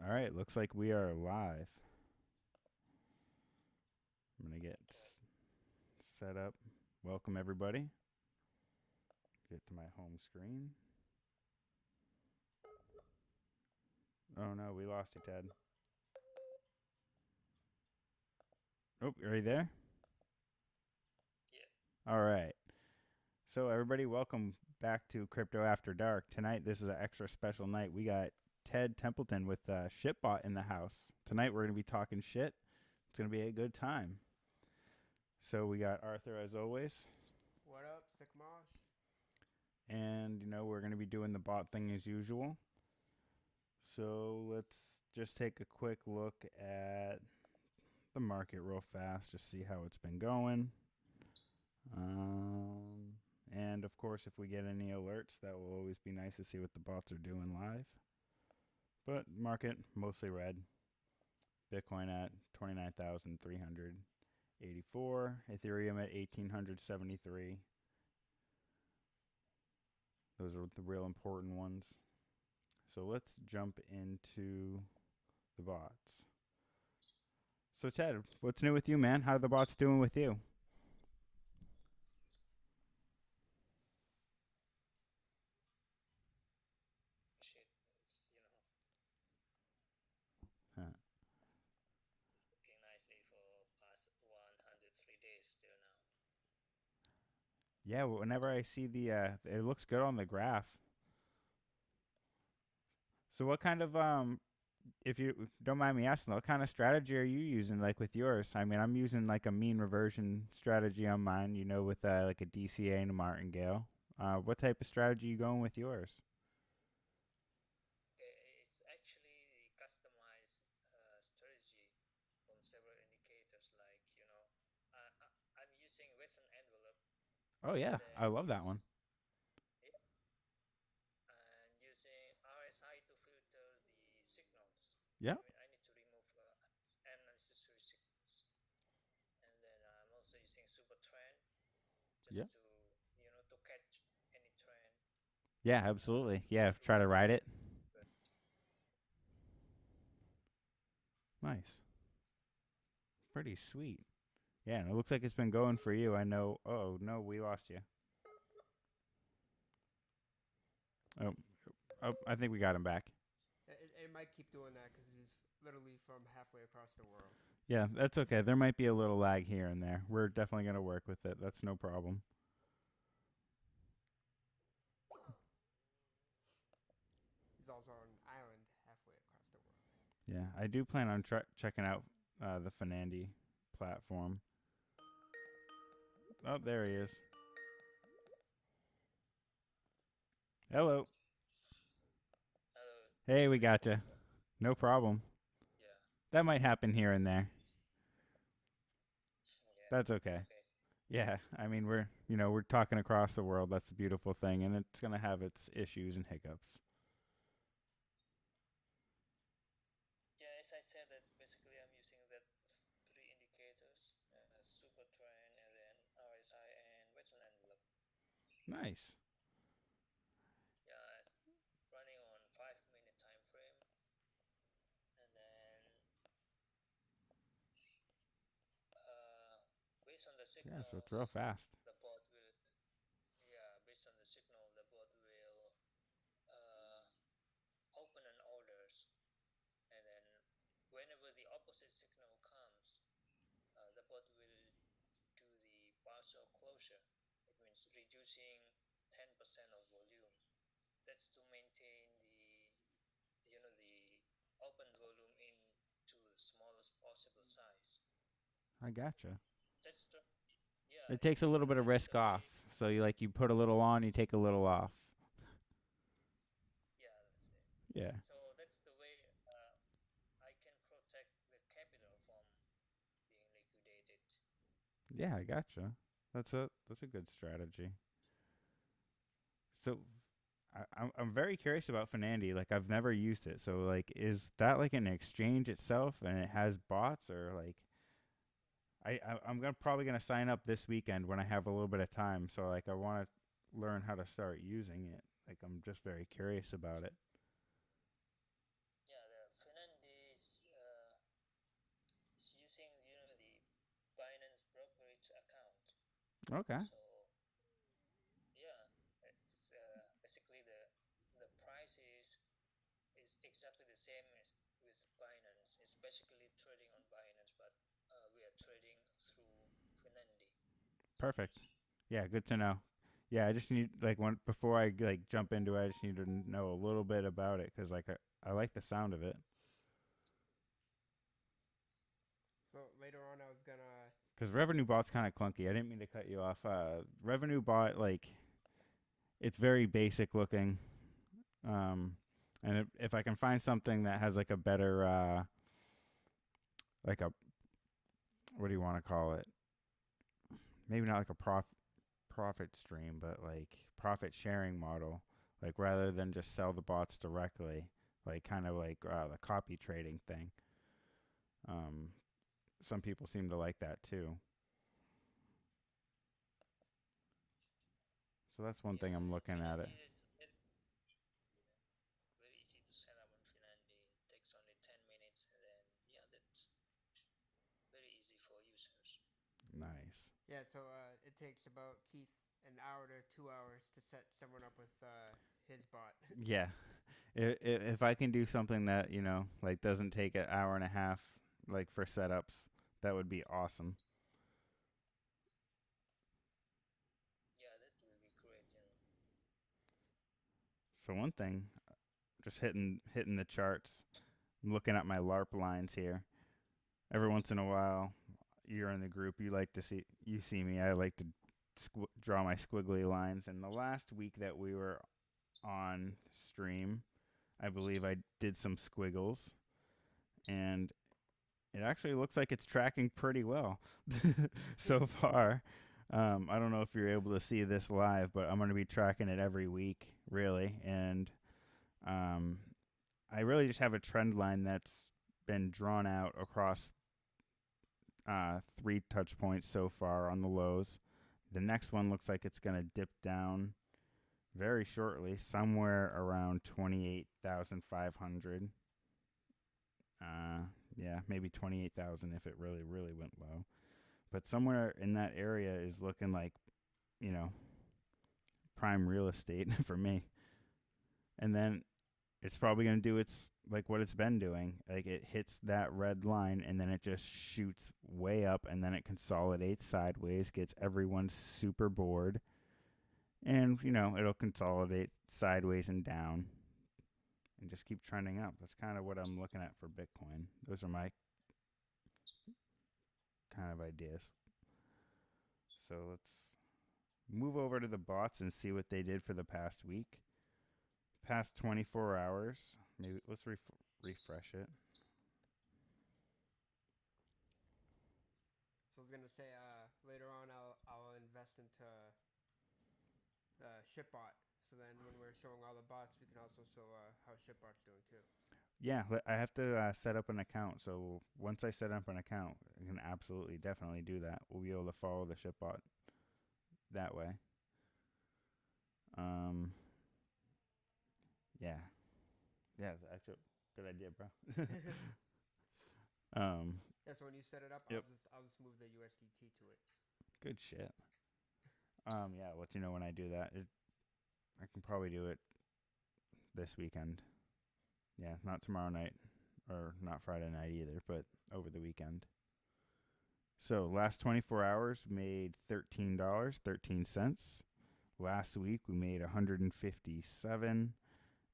All right, looks like we are live. I'm going to get set up. Welcome, everybody. Get to my home screen. Oh, no, we lost you, Ted. Oh, are you there? Yeah. All right. So, everybody, welcome back to Crypto After Dark. Tonight, this is an extra special night. We got Ted Templeton with Shitbot in the house. Tonight, we're going to be talking shit. It's going to be a good time. So, we got Arthur, as always. What up, Signup? And, we're going to be doing the bot thing as usual. So let's just take a quick look at the market real fast, just see how it's been going. And of course, if we get any alerts, that will always be nice to see what the bots are doing live. But market mostly red. Bitcoin at 29,384. Ethereum at 1,873. Those are the real important ones. So let's jump into the bots. So Ted, what's new with you, man? How are the bots doing with you? Shit, Huh. it's looking nicely for past 103 days still now. Yeah, whenever I see it looks good on the graph. So what kind of if you don't mind me asking, what kind of strategy are you using like with yours? I mean, I'm using like a mean reversion strategy on mine, with like a DCA and a martingale. What type of strategy are you going with yours? It's actually the customized strategy from several indicators like, I'm using Western envelope Oh and yeah, then I love that one. yeah, and using RSI to filter the signals. Yeah, I need to remove unnecessary signals. And then I'm also using super trend yeah, just to catch any trend yeah, absolutely. Yeah, through try to the ride it. but Nice, pretty sweet. Yeah, and it looks like it's been going for you. I know. Oh no, we lost you. Oh, oh, I think we got him back. It might keep doing that because he's literally from halfway across the world. Yeah, that's okay. There might be a little lag here and there. We're definitely going to work with it. That's no problem. He's also on an island halfway across the world. Yeah, I do plan on checking out the Finandi platform. Oh, there he is. Hello. Hey, we sorry for gotcha. that. No problem. Yeah, That might happen here and there. yeah, That's it's okay. okay. Yeah, I mean we're talking across the world. That's a beautiful thing, and it's gonna have its issues and hiccups. Yeah, as I said, that basically I'm using that three indicators: super trend, and then RSI and Western envelope. Nice. Yeah, it's running on 5 minute time frame, and then uh, based on the Yeah, so it's real signals, fast. the bot will yeah based on the signal the bot will uh, open an orders, and then whenever the opposite signal comes, the bot will do the partial closure. It means reducing 10% of volume. That's to maintain the open volume into the smallest possible size. I gotcha. That's the yeah, It takes a little bit of that's risk the off. way. So you put a little on, you take a little off. Yeah, that's it. Yeah. So that's the way I can protect the capital from being liquidated. Yeah, I gotcha. That's a good strategy. So I'm very curious about Finandi. Like I've never used it. So like is that like an exchange itself and it has bots or like I'm gonna probably gonna sign up this weekend when I have a little bit of time. So like I want to learn how to start using it. Like I'm just very curious about it. Yeah, the Okay. So yeah, it's basically the price is exactly the same as with Binance. It's basically trading on Binance, but we are trading through Finandi. Perfect. Yeah, good to know. Yeah, I just need like one before I like jump into it. I just need to know a little bit about it because like I like the sound of it. So later on, I was gonna. Because Revenuebot's kind of clunky. I didn't mean to cut you off. Revenuebot, like it's very basic looking. Um, and if I can find something that has like a better like a what do you want to call it? Maybe not like a profit stream, but like profit sharing model. Like rather than just sell the bots directly, like kind of like the copy trading thing. Um, some people seem to like that too. So that's one thing Yeah, I'm and looking at it. Finandi is very easy to set up on Finandi. It takes only 10 minutes, and then yeah, that's very easy for users. Nice. Yeah, so it takes about Keith an hour to 2 hours to set someone up with his bot. Yeah. If I can do something that like doesn't take an hour and a half like for setups, that would be awesome. Yeah, that will be great. So one thing, just hitting the charts. I'm looking at my LARP lines here. Every once in a while, you're in the group. You see me. I like to draw my squiggly lines. And the last week that we were on stream, I believe I did some squiggles, and it actually looks like it's tracking pretty well so far. I don't know if you're able to see this live, but I'm going to be tracking it every week, really. And um, I really just have a trend line that's been drawn out across 3 touch points so far on the lows. The next one looks like it's going to dip down very shortly, somewhere around 28,500. Uh, yeah, maybe 28,000 if it really, really went low. But somewhere in that area is looking like, you know, prime real estate for me. And then it's probably going to do its like what it's been doing. Like it hits that red line and then it just shoots way up and then it consolidates sideways, gets everyone super bored. And, it'll consolidate sideways and down and just keep trending up. That's kind of what I'm looking at for Bitcoin. Those are my kind of ideas. So let's move over to the bots and see what they did for the past week. Past 24 hours. Maybe let's refresh it. So I was gonna say later on I'll invest into ShipBot. So then when we're showing all the bots, we can also show how ShipBot's doing too. Yeah, I have to set up an account. So once I set up an account, I can absolutely definitely do that. We'll be able to follow the shipbot that way. Um, yeah, yeah, it's actually a good idea, bro. um, Yeah, so when you set it up, yep, I'll just move the USDT to it. good shit. Yeah, I'll let you know when I do that. I can probably do it this weekend. Yeah, not tomorrow night or not Friday night either, but over the weekend. So last 24 hours made $13.13. Last week we made 157,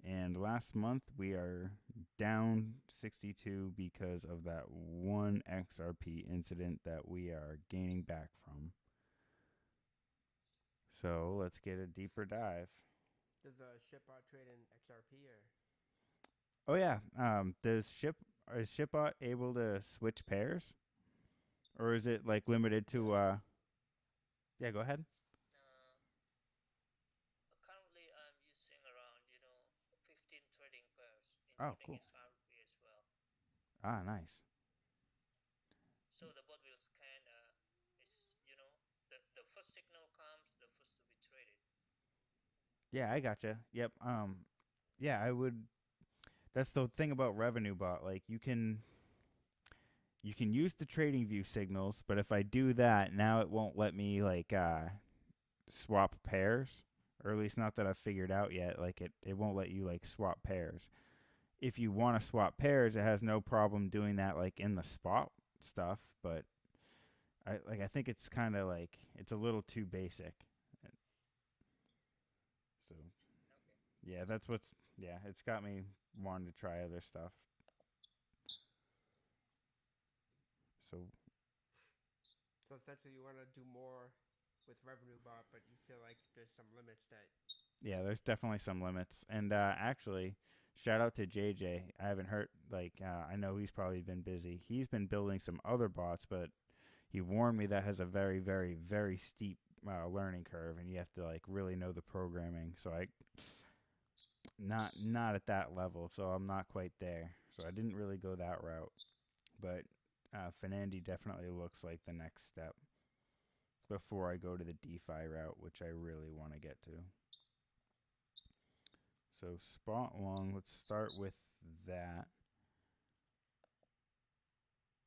and last month we are down 62 because of that one XRP incident that we are gaining back from. So let's get a deeper dive. Does ShipBot trade in XRP or? Oh yeah, is Shipbot able to switch pairs, or is it like limited to? Yeah. Yeah, go ahead. Currently, I'm using around 15 trading pairs, Oh, including cool. XRP as well. Ah, nice. So the bot will scan. Is the first signal comes, the first to be traded. Yeah, I gotcha. Yep. Yeah, I would. That's the thing about Revenuebot. Like, you you can use the trading view signals, but if I do that, now it won't let me like swap pairs, or at least not that I've figured out yet. Like it won't let you like swap pairs. If you want to swap pairs, it has no problem doing that like in the spot stuff, but I think it's kind of like it's a little too basic. So Okay. yeah, that's what's yeah, it's got me wanting to try other stuff. So So essentially, you want to do more with Revenuebot, but you feel like there's some limits that. yeah, there's definitely some limits. And actually, shout out to JJ. I haven't heard like I know he's probably been busy. He's been building some other bots, but he warned me that has a very, very, very steep learning curve, and you have to like really know the programming. So I not at that level, so I'm not quite there. So I didn't really go that route, but Finandi definitely looks like the next step before I go to the DeFi route, which I really want to get to. So spot long, let's start with that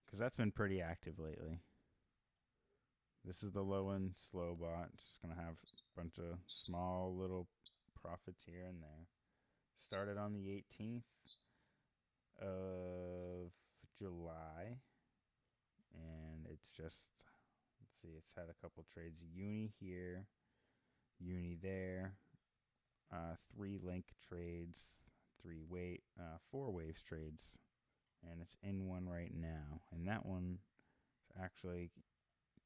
because that's been pretty active lately. This is the low end slow bot. It's just gonna have a bunch of small little profits here and there. Started on the 18th of July, and it's just let's see, it's had a couple trades. Uni here, uni there, 3 link trades, 4 waves trades, and it's in one right now. And that one is actually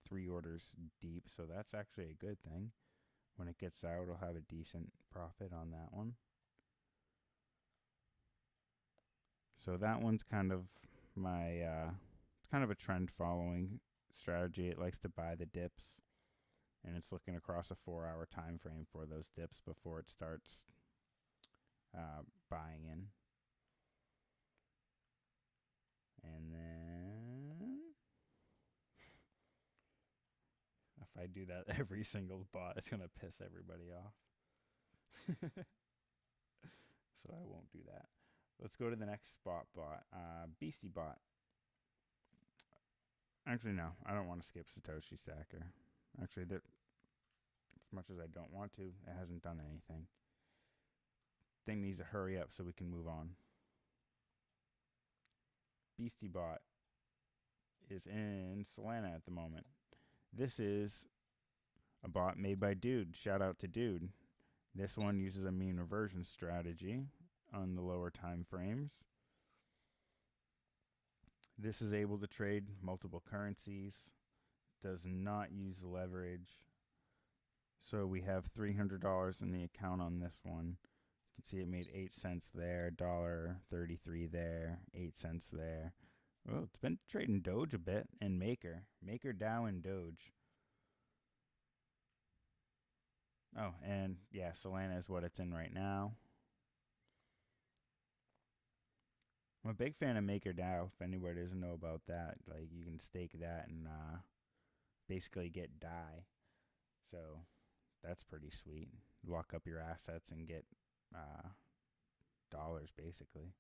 3 orders deep, so that's actually a good thing. When it gets out, I'll have a decent profit on that one. So that one's kind of my it's kind of a trend following strategy. It likes to buy the dips, and it's looking across a 4-hour time frame for those dips before it starts buying in. And then if I do that every single bot, it's gonna piss everybody off. So I won't do that. Let's go to the next spot bot. Beastie bot. Actually, no, I don't want to skip Satoshi Stacker. Actually, as much as I don't want to, it hasn't done anything. Thing needs to hurry up so we can move on. Beastie bot is in Solana at the moment. This is a bot made by Dude. Shout out to Dude. This one uses a mean reversion strategy on the lower time frames. This is able to trade multiple currencies, does not use leverage. So we have $300 in the account on this one. You can see it made 8 cents there, $1.33 there, 8 cents there. Oh, it's been trading Doge a bit and Maker. Maker, DAO, and Doge. Oh, and yeah, Solana is what it's in right now. I'm a big fan of MakerDAO. If anybody doesn't know about that, like you can stake that and basically get DAI. So that's pretty sweet. Lock up your assets and get dollars basically.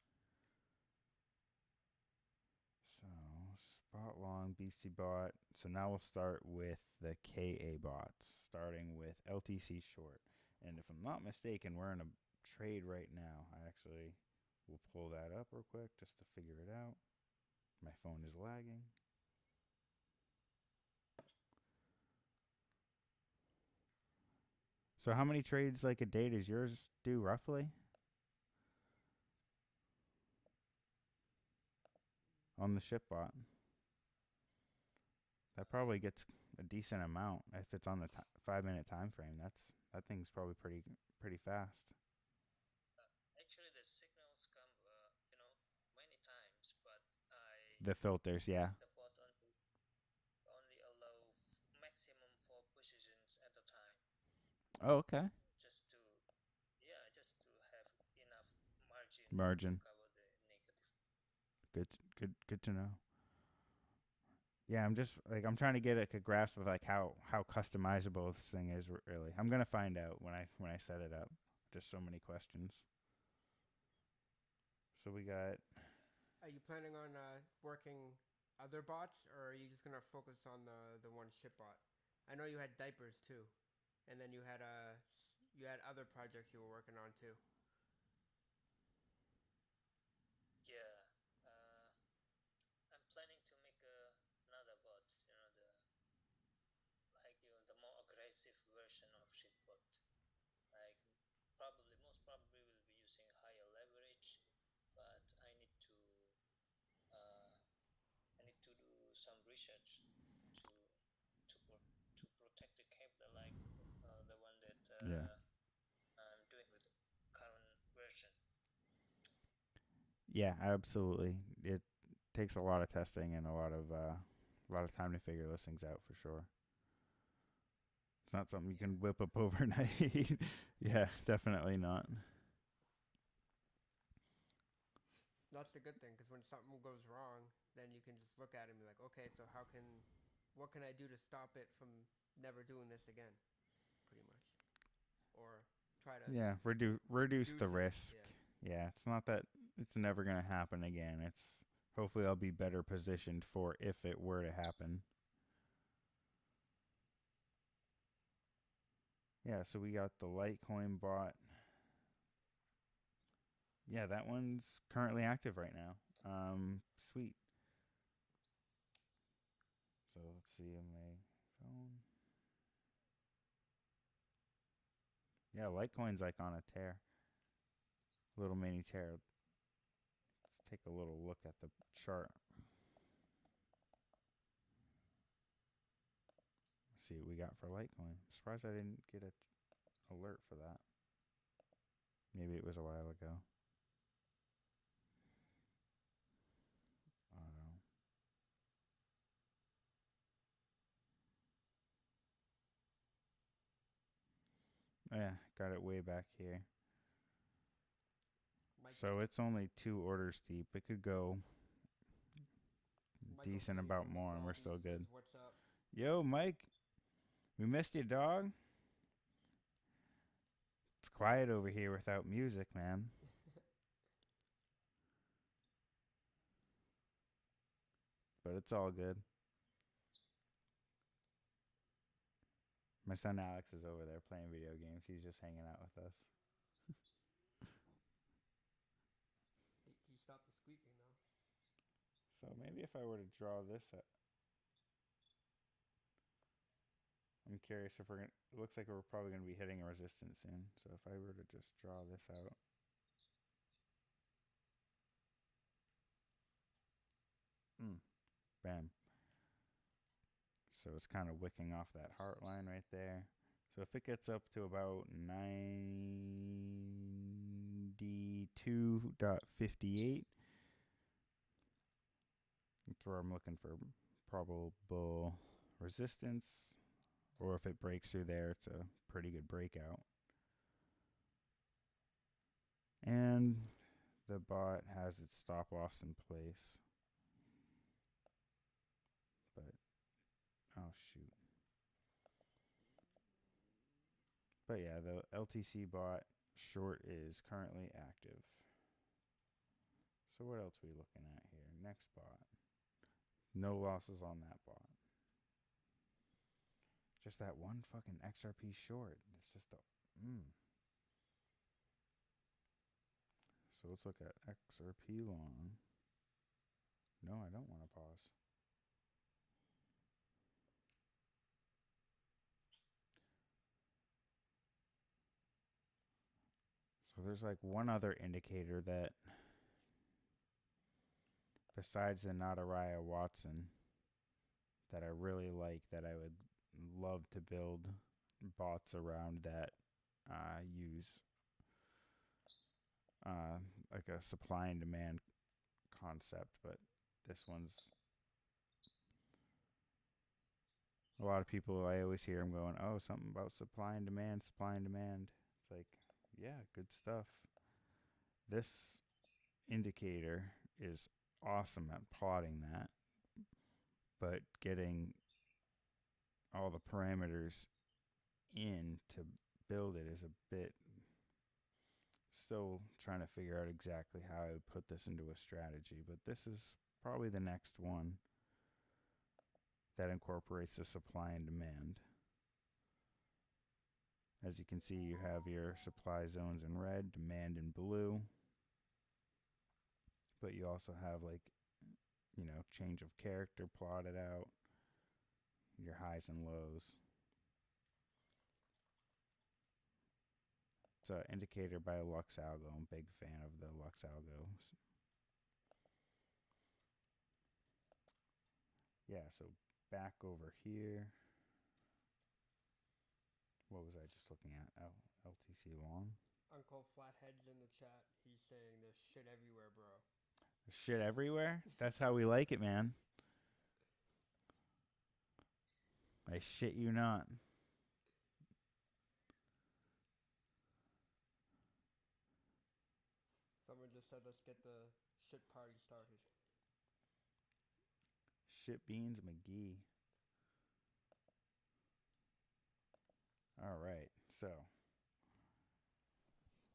So spot long, BC bot. So now we'll start with the KA bots, starting with LTC short. And if I'm not mistaken, we're in a trade right now. I actually will pull that up real quick just to figure it out. My phone is lagging. So how many trades like a day does yours do roughly? On the ship bot. That probably gets a decent amount if it's on the 5-minute time frame. That thing's probably pretty fast. Actually, the signals come, many times, but I The filters, yeah. the bot only allow maximum 4 positions at a time, Oh, okay. just to just to have enough margin to Margin. cover the negative. Good to know. Yeah, I'm trying to get a grasp of like how customizable this thing is really. I'm gonna find out when I set it up. Just so many questions. So we got Are you planning on working other bots, or are you just gonna focus on the one ship bot? I know you had diapers too, and then you had other projects you were working on too. Yeah, I'm planning to make another bot. The more aggressive version of shitbot. Like most probably will be using higher leverage, but uh, I need to do some research to to protect the capital like the one that Yeah. I'm doing with the current version. Yeah, absolutely. It takes a lot of testing and a lot of time to figure those things out for sure. It's not something you Yeah, can whip up overnight. Yeah, definitely not. That's the good thing, because when something goes wrong, then you can just look at it and be like, okay, so what can I do to stop it from never doing this again? Pretty much, or try to Yeah, reduce the reduce it. risk. Yeah. Yeah, it's not that it's never going to happen again. It's hopefully I'll be better positioned for if it were to happen. Yeah, so we got the Litecoin bot. Yeah, that one's currently active right now. Sweet. So let's see on my phone. Yeah, Litecoin's like on a tear, little mini tear. Let's take a little look at the chart. See what we got for Litecoin. I'm surprised I didn't get an alert for that. Maybe it was a while ago. I don't know. Oh, yeah, got it way back here. Michael So it's only 2 orders deep. It could go Michael decent K about from the more, and we're still southeast says, good. "What's up?" Yo, Mike, we missed you, dog. It's quiet over here without music, man. But it's all good. My son Alex is over there playing video games. He's just hanging out with us. He stopped the squeaking though. So maybe if I were to draw this up, I'm curious if we're gonna. It looks like we're probably gonna be hitting a resistance soon. So if I were to just draw this out, bam. So it's kind of wicking off that heart line right there. So if it gets up to about 92.58, that's where I'm looking for probable resistance. Or if it breaks through there, it's a pretty good breakout. And the bot has its stop loss in place. But, oh shoot. But yeah, the LTC bot short is currently active. So what else are we looking at here? Next bot. No losses on that bot. Just that one fucking XRP short. It's just a. So let's look at XRP long. No, I don't want to pause. So there's like one other indicator that, besides the Nadaraya Watson, that I really like, that I would love to build bots around that use uh, like a supply and demand concept. But this one's a lot of people, I always hear them going, oh, something about supply and demand, supply and demand. It's like, yeah, good stuff. This indicator is awesome at plotting that, but getting all the parameters in to build it is a bit, still trying to figure out exactly how I would put this into a strategy. But this is probably the next one. that incorporates the supply and demand. As you can see, you have your supply zones in red, demand in blue. But you also have, like, change of character plotted out, your highs and lows. It's an indicator by Lux Algo. I'm a big fan of the Lux Algo. Yeah, so back over here. What was I just looking at? LTC long. Uncle Flathead's in the chat. He's saying there's shit everywhere, bro. There's shit everywhere? That's how we like it, man. I shit you not. Someone just said let's get the shit party started. Shit beans McGee. All right, so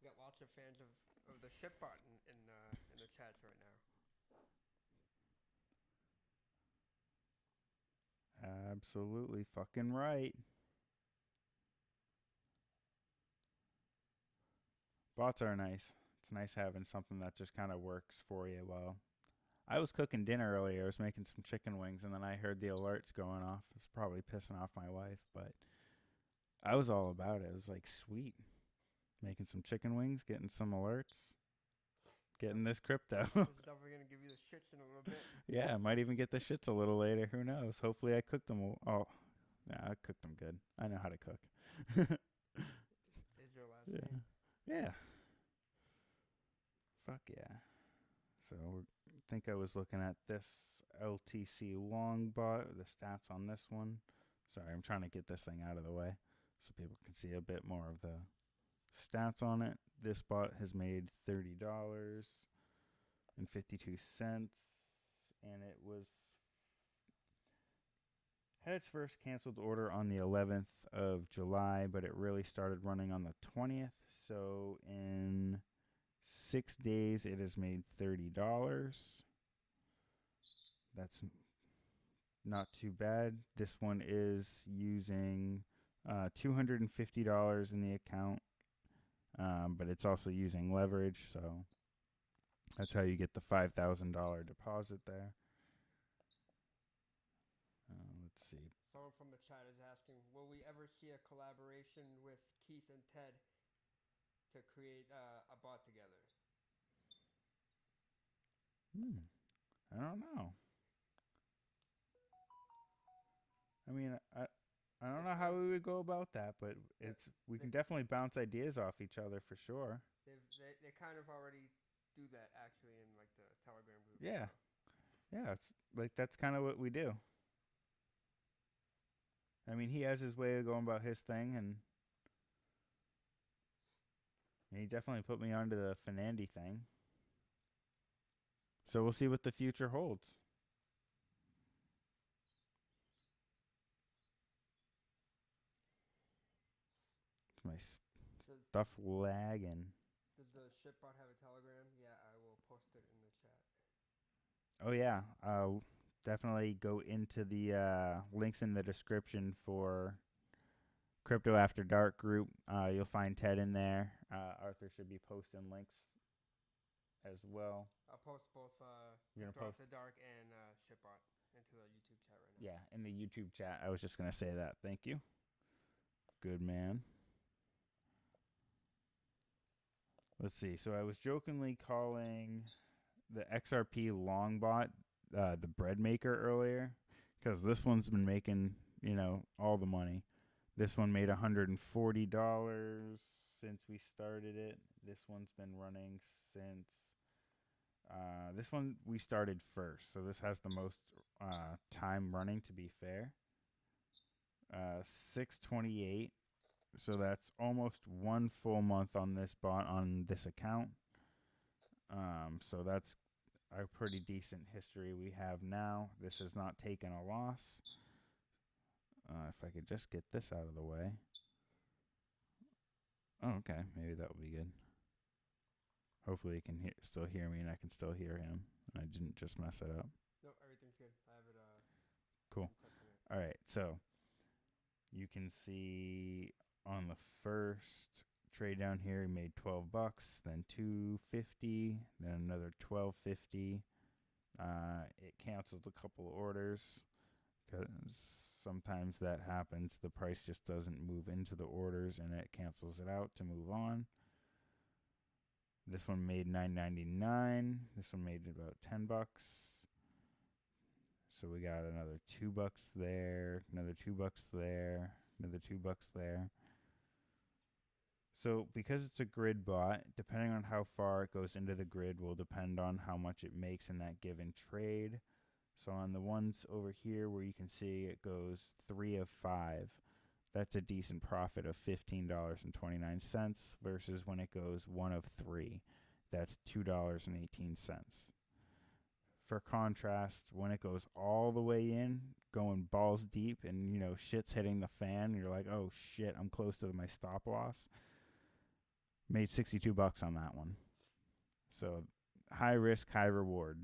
We got lots of fans of the shitbot in the chats right now. absolutely fucking right. Bots are nice. It's nice having something that just kind of works for you. Well, I was cooking dinner earlier. I was making some chicken wings, and then I heard the alerts going off. It's probably pissing off my wife, but I was all about it. It was like, sweet. Making some chicken wings, getting some alerts, getting this crypto. This is definitely going to give you the shits in a little bit. Yeah, I might even get the shits a little later. Who knows? Hopefully I cooked them. I cooked them good. I know how to cook. Is your last name? Yeah. Fuck yeah. So I think I was looking at this LTC long bot, the stats on this one. Sorry, I'm trying to get this thing out of the way so people can see a bit more of the stats on it. This bot has made $30.52, and it had its first canceled order on the 11th of July, but it really started running on the 20th. So in 6 days, it has made $30. That's not too bad. This one is using $250 in the account, but it's also using leverage, so that's how you get the $5,000 deposit there. Let's see. Someone from the chat is asking, will we ever see a collaboration with Keith and Ted to create a bot together? I don't know. I mean, I don't know how we would go about that, but we can definitely bounce ideas off each other for sure. They kind of already do that actually in like the Telegram group. Yeah. So. Yeah, it's like that's kind of what we do. I mean, he has his way of going about his thing, and he definitely put me onto the Fernandy thing. So we'll see what the future holds. My stuff lagging. Does the shitbot have a Telegram? Yeah, I will post it in the chat. Oh yeah, definitely go into the links in the description for Crypto After Dark group. You'll find Ted in there. Arthur should be posting links as well. I'll post both Crypto After Dark and shitbot into the YouTube chat right now. Yeah, in the YouTube chat. I was just gonna say that. Thank you. Good man. Let's see. So I was jokingly calling the XRP long bot the bread maker earlier, because this one's been making, all the money. This one made $140 since we started it. This one's been running since this one we started first, so this has the most time running, to be fair. 628. So that's almost 1 full month on this bot on this account. So that's a pretty decent history we have now. This has not taken a loss. If I could just get this out of the way. Oh, okay. Maybe that will be good. Hopefully he can still hear me, and I can still hear him. And I didn't just mess it up. No, everything's good. I have it. Cool. I'm testing it. All right, so you can see on the first trade down here, he made $12, then 250, then another 1250. It canceled a couple of orders because sometimes that happens. The price just doesn't move into the orders and it cancels it out to move on. This one made $9.99. This one made about $10. So we got another $2 there, another $2 there, another $2 there. So because it's a grid bot, depending on how far it goes into the grid will depend on how much it makes in that given trade. So on the ones over here where you can see it goes 3 of 5, that's a decent profit of $15.29 versus when it goes 1 of 3, that's $2.18. For contrast, when it goes all the way in, going balls deep and shit's hitting the fan, you're like, "Oh shit, I'm close to my stop loss." Made $62 on that one. So high risk, high reward.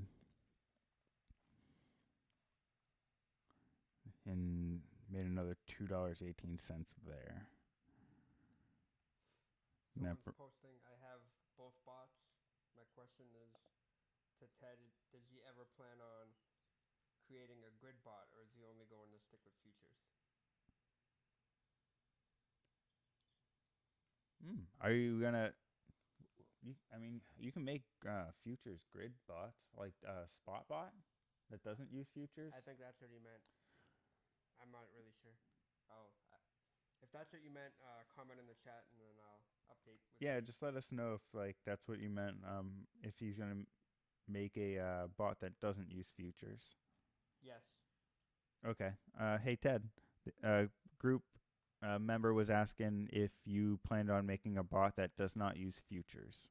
And made another $2.18 there. Someone's posting, I have both bots. My question is to Ted, does he ever plan on creating a grid bot, or is he only going to stick with futures? Are you gonna? You can make futures grid bots like spot bot that doesn't use futures. I think that's what he meant. I'm not really sure. Oh, if that's what you meant, comment in the chat and then I'll update. Yeah, just let us know if that's what you meant. If he's gonna make a bot that doesn't use futures. Yes. Okay. Hey Ted, group member was asking if you planned on making a bot that does not use futures.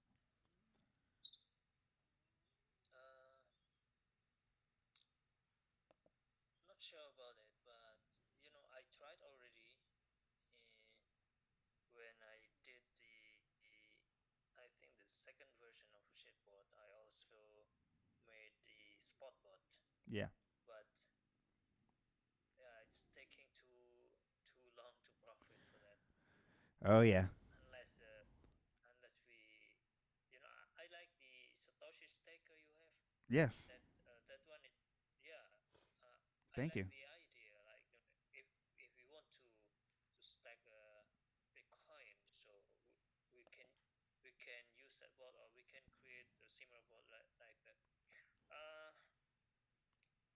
Not sure about it, but I tried already. When I did I think the second version of Shitbot, I also made the Spotbot. Yeah. But it's taking too long to profit for that. Oh yeah. Unless we, I like the Satoshi staker you have. Yes. That one, yeah. I Thank like you. the idea. Like if we want to stack Bitcoin, so we can use that bot, or we can create a similar bot like that.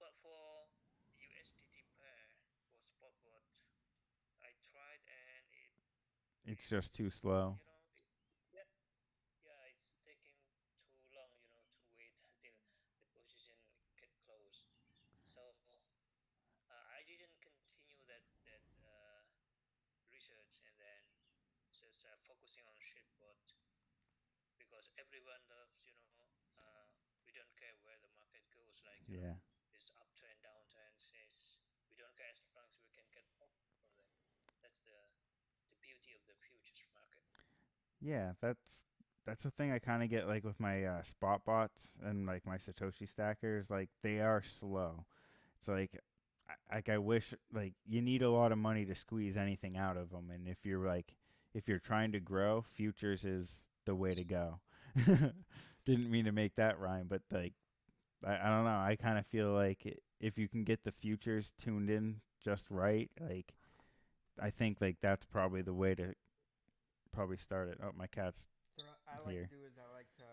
But for USDT pair for Spotbot, I tried and It's just too slow. yeah, yeah, it's taking too long, to wait until the position get closed. So I didn't continue that research, and then just focusing on Shitbot because everyone loves, we don't care where the market goes, like Yeah. this uptrend, downtrend. Says we don't care as long as we can get profit from them. That's the beauty of the futures market. Yeah, that's the thing I kind of get like with my spot bots and like my Satoshi stackers. Like they are slow. It's like I wish like you need a lot of money to squeeze anything out of them, and if you're trying to grow, futures is the way to go. Didn't mean to make that rhyme, but like I don't know. I kind of feel like if you can get the futures tuned in just right, like I think like that's probably the way to probably start it. Oh, my cat's So what I like to here. do is I like to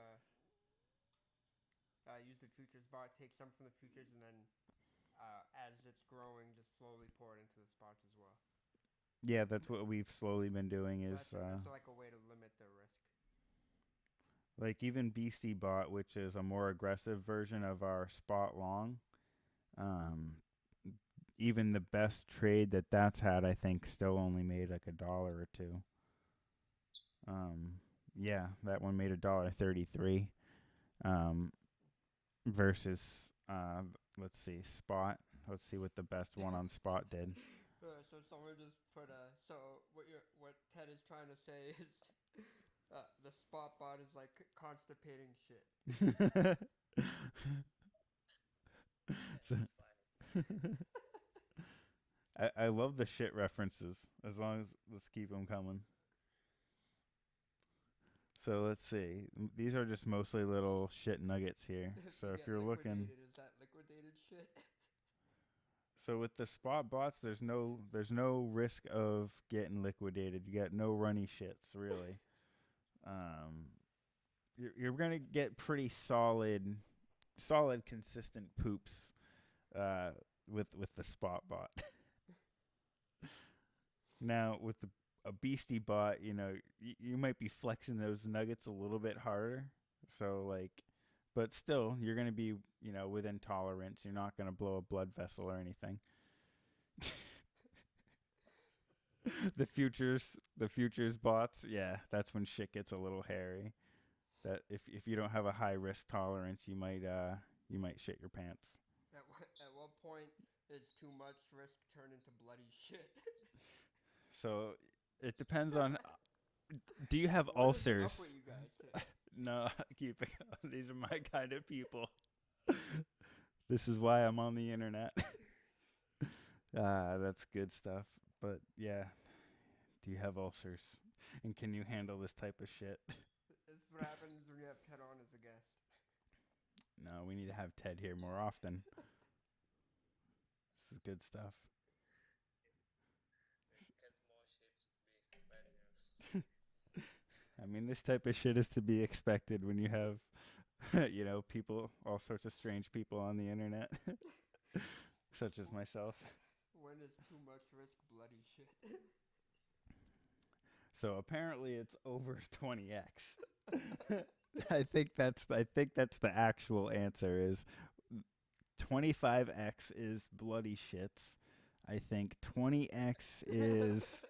use the futures bot, take some from the futures, and then as it's growing, just slowly pour it into the spots as well. Yeah, that's what we've slowly been doing. Is that's like a way to limit the risk. like even BC Bot, which is a more aggressive version of our spot long. Um, Even the best trade that's had, I think, still only made like $1 or $2. Um, yeah, that one made $1.33. Versus let's see, Spot. Let's see what the best one on Spot did. So someone just put so what Ted is trying to say is the spot bot is like constipating shit. So, That's funny. I love the shit references. As long as let's keep them coming. So let's see. These are just mostly little shit nuggets here. So you if get you're looking, liquidated, is that liquidated shit? so with the spot bots, there's no risk of getting liquidated. You got no runny shits really. Um, you're gonna get pretty solid, consistent poops. Uh, with the spot bot. Now with a beastie bot, you might be flexing those nuggets a little bit harder. So like, but still, you're gonna be within tolerance. You're not gonna blow a blood vessel or anything. the futures bots, yeah, that's when shit gets a little hairy. That if you don't have a high risk tolerance, you might shit your pants. At what point is too much risk turn into bloody shit? So it depends on. Do you have What is it up with ulcers? you guys today? No, keep it. These are my kind of people. This is why I'm on the internet. That's good stuff. But yeah, do you have ulcers? And can you handle this type of shit? This is what happens when you have Ted on as a guest. No, we need to have Ted here more often. This is good stuff. Get more shits to be expected. I mean, this type of shit is to be expected when you have, people, all sorts of strange people on the internet, such as myself. When is too much risk bloody shit? So apparently it's over 20x. I think that's the actual answer is 25x is bloody shits. I think 20x is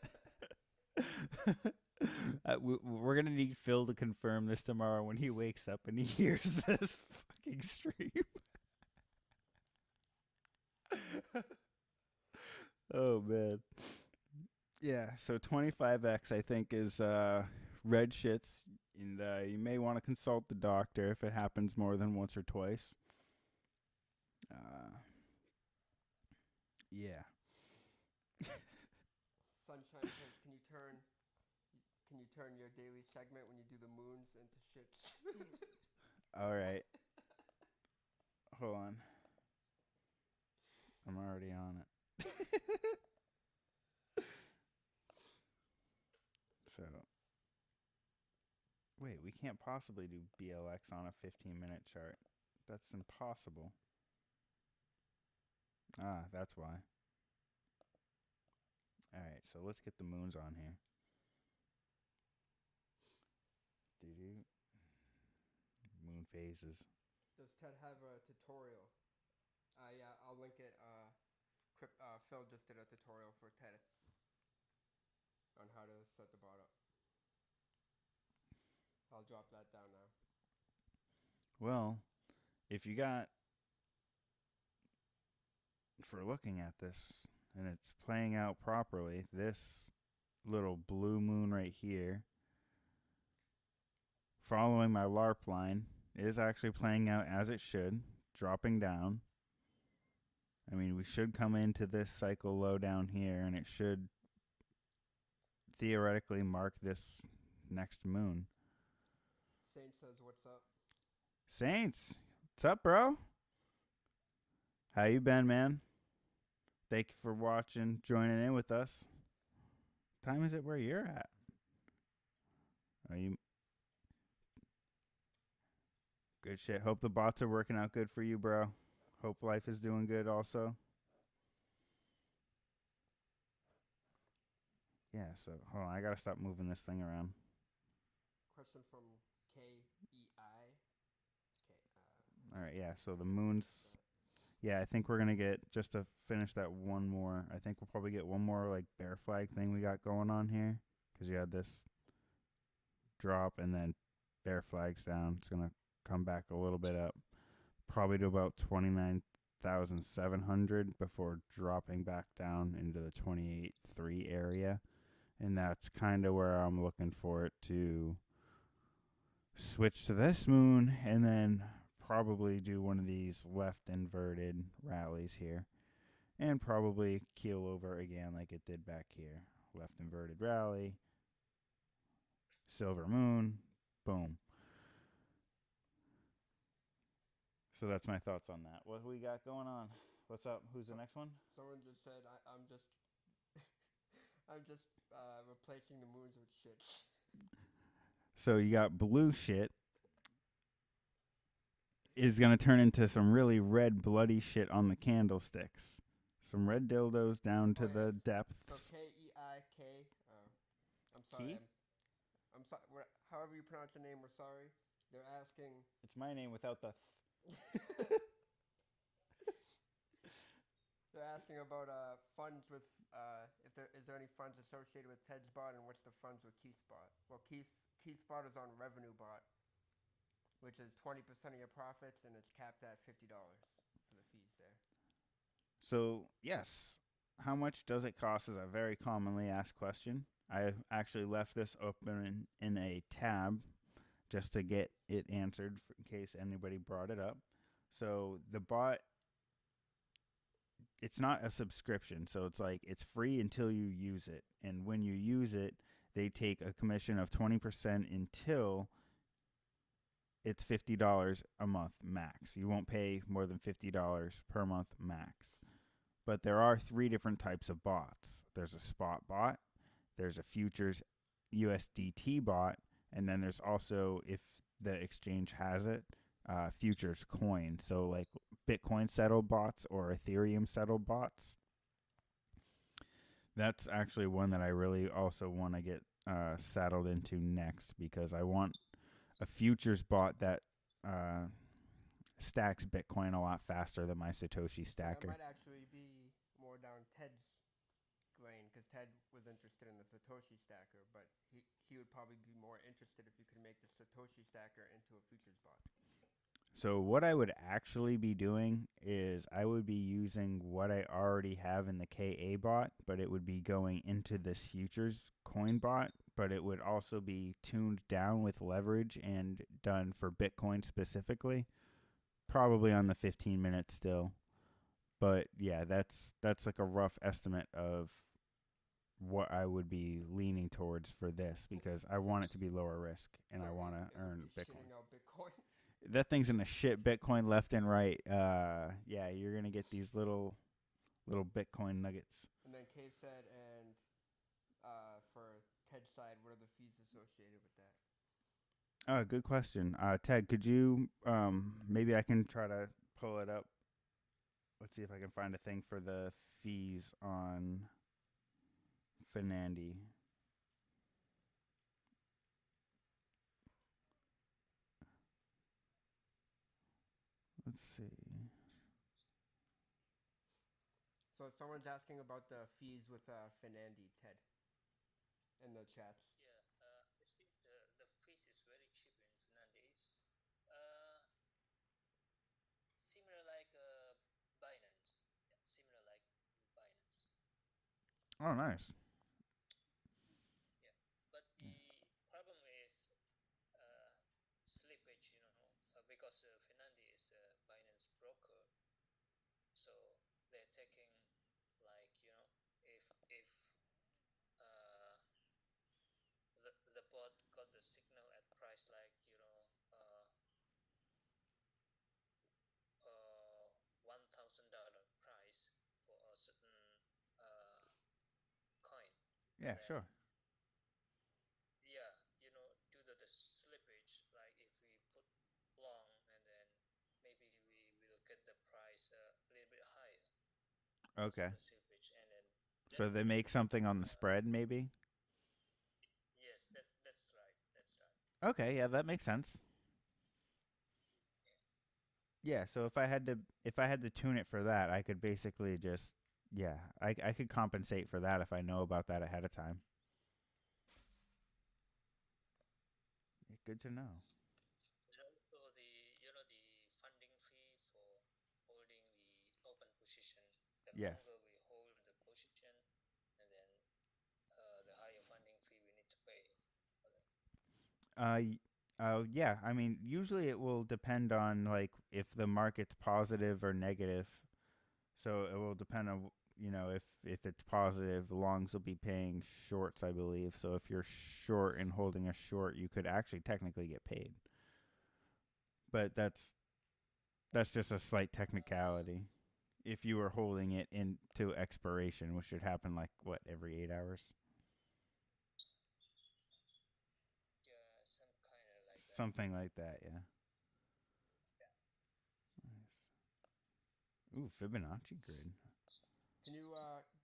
we're going to need Phil to confirm this tomorrow when he wakes up and he hears this fucking stream. Oh man. Yeah, so 25x I think is red shits, and you may want to consult the doctor if it happens more than once or twice. Uh, yeah. Sunshine says, can you turn your daily segment when you do the moons into shits? All right. Hold on. I'm already on it. So, wait, we can't possibly do BLX on a 15-minute chart. That's impossible. Ah, that's why. All right, so let's get the moons on here. Doo-doo. Moon phases. Does Ted have a tutorial? Yeah, I'll link it. Phil just did a tutorial for Ted on how to set the bot up. I'll drop that down now. Well, if you got, for looking at this and it's playing out properly, this little blue moon right here, following my LARP line, is actually playing out as it should, dropping down. I mean, we should come into this cycle low down here, and it should theoretically mark this next moon. Saint says, "What's up?" Saints, what's up, bro? How you been, man? Thank you for watching, joining in with us. What time is it where you're at? Are you good shit? Hope the bots are working out good for you, bro. Hope life is doing good also. Yeah, so hold on, I gotta stop moving this thing around. Question from KEI. All right, yeah, so the moon's. Yeah, I think we're gonna get, just to finish that one more. I think we'll probably get one more like bear flag thing we got going on here, because you had this drop and then bear flags down. It's gonna come back a little bit up, probably to about 29,700 before dropping back down into the 28.3 area, and that's kind of where I'm looking for it to switch to this moon and then probably do one of these left inverted rallies here. and probably keel over again like it did back here. Left inverted rally, silver moon, boom. So that's my thoughts on that. What we got going on? What's up? Who's the next one? Someone just said I'm just I'm just replacing the moons with shit. So you got blue shit is going to turn into some really red bloody shit on the candlesticks. Some red dildos down to the So depths. Keik. I'm sorry. Key? I'm sorry. However you pronounce the name, we're sorry. They're asking. It's my name without the They're asking about funds with if there is there any funds associated with Ted's bot and what's the funds with KeySpot? Well, KeySpot is on Revenuebot, which is 20% of your profits and it's capped at $50 for the fees there. So, yes. How much does it cost is a very commonly asked question. I actually left this open in a tab just to get it answered in case anybody brought it up. So, the bot, it's not a subscription. So, it's like it's free until you use it. And when you use it, they take a commission of 20% until it's $50 a month max. You won't pay more than $50 per month max. But there are 3 different types of bots. There's a spot bot, there's a futures USDT bot, and then there's also, if the exchange has it, futures coin. So like Bitcoin settled bots or Ethereum settled bots. That's actually one that I really also want to get saddled into next because I want a futures bot that stacks Bitcoin a lot faster than my Satoshi stacker. That might actually be more down Ted's lane because Ted was interested in the Satoshi stacker, but he would probably be more interested if you could make the Satoshi stacker into a futures bot. So what I would actually be doing is I would be using what I already have in the KA bot, but it would be going into this futures coin bot, but it would also be tuned down with leverage and done for Bitcoin specifically, probably on the 15 minutes still. But yeah, that's like a rough estimate of what I would be leaning towards for this because I want it to be lower risk and I want to earn Bitcoin. Shitting out Bitcoin. That thing's gonna shit Bitcoin left and right. Yeah, you're gonna get these little Bitcoin nuggets. And then Cave said, and for Ted's side, what are the fees associated with that? Good question. Ted, could you maybe I can try to pull it up. Let's see if I can find a thing for the fees on Finandy. Let's see. So someone's asking about the fees with Finandy, Ted, in the chats. Yeah, the fees is very cheap in Fernandez. Similar like Binance. Yeah, similar like Binance. Oh, nice. Yeah, but the problem with slippage, because Finandi is a Binance broker, so they're taking like if uh, the bot got the signal at price like $1,000 price for a certain uh, coin, Yeah, then sure. yeah, due to the slippage, like if we put long and then maybe we will get the price a little bit higher because Okay. of the slippage, and then So they make something on the spread, maybe. yes, that's right, that's right. Okay, yeah, that makes sense. Yeah, so if I had to tune it for that, I could basically just yeah, I could compensate for that if I know about that ahead of time. Good to know. And also the funding fee for holding the open position. The Yes. longer we hold the position, and then the higher funding fee we need to pay for that. Yeah. I mean, usually it will depend on like if the market's positive or negative. So it will depend on if it's positive, the longs will be paying shorts, I believe. So if you're short and holding a short, you could actually technically get paid. But that's just a slight technicality. If you were holding it into expiration, which should happen like what, every 8 hours, Yeah, some kind of like that. something like that. Yeah. Nice. Ooh, Fibonacci grid. Can you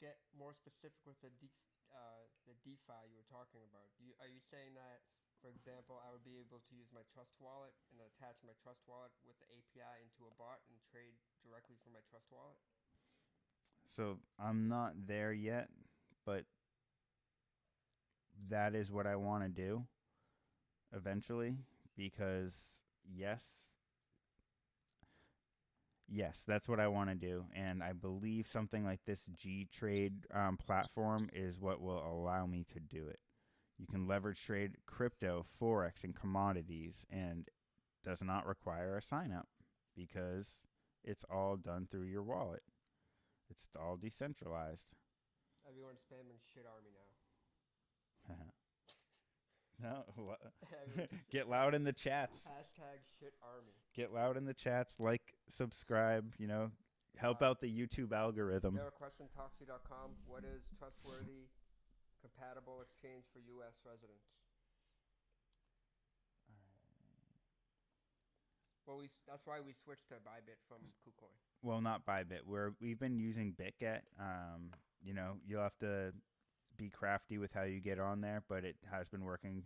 get more specific with the DeFi you were talking about? Are you saying that, for example, I would be able to use my Trust wallet and attach my Trust wallet with the API into a bot and trade directly from my Trust wallet? So I'm not there yet, but that is what I want to do eventually, because yes, yes, that's what I want to do. And I believe something like this G Trade platform is what will allow me to do it. You can leverage trade crypto, forex, and commodities, and does not require a sign up because it's all done through your wallet. It's all decentralized. Everyone's spamming shit army now. No, Everyone's get loud in the chats. hashtag shit army. Get loud in the chats. Like, subscribe. Help out the YouTube algorithm. You have a question, Toxy.com. What is trustworthy, compatible exchange for U.S. residents? Well, that's why we switched to Bybit from KuCoin. Well, not Bybit. We've been using Bitget. You'll have to be crafty with how you get on there, but it has been working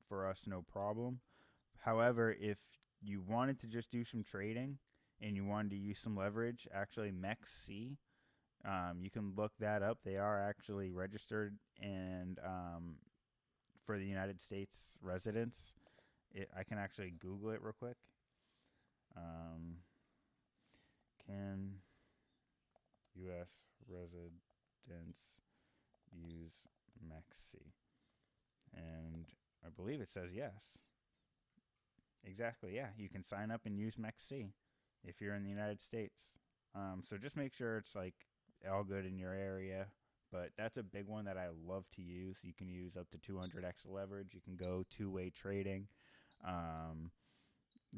for us no problem. However, if you wanted to just do some trading and you wanted to use some leverage, actually MEXC, you can look that up. They are actually registered and for the United States residents. I can actually Google it real quick. Can U.S. residents use MEXC? And I believe it says yes. Exactly, yeah. You can sign up and use MEXC if you're in the United States. So just make sure it's like all good in your area. But that's a big one that I love to use. You can use up to 200x leverage. You can go two-way trading,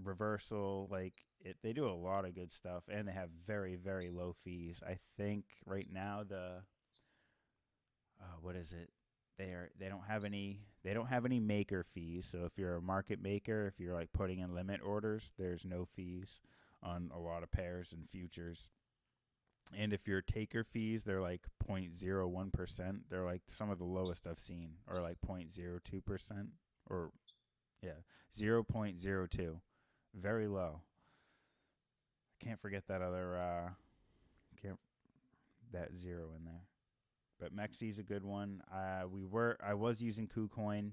reversal. They do a lot of good stuff, and they have very, very low fees. I think right now what is it? They don't have any maker fees. So if you're a market maker, if you're like putting in limit orders, there's no fees on a lot of pairs and futures. And if you're taker fees, they're like 0.01%. They're like some of the lowest I've seen, or like 0.02%, or yeah, 0.02. Very low. Can't forget that other can't that zero in there. But MEXC's a good one. I was using KuCoin.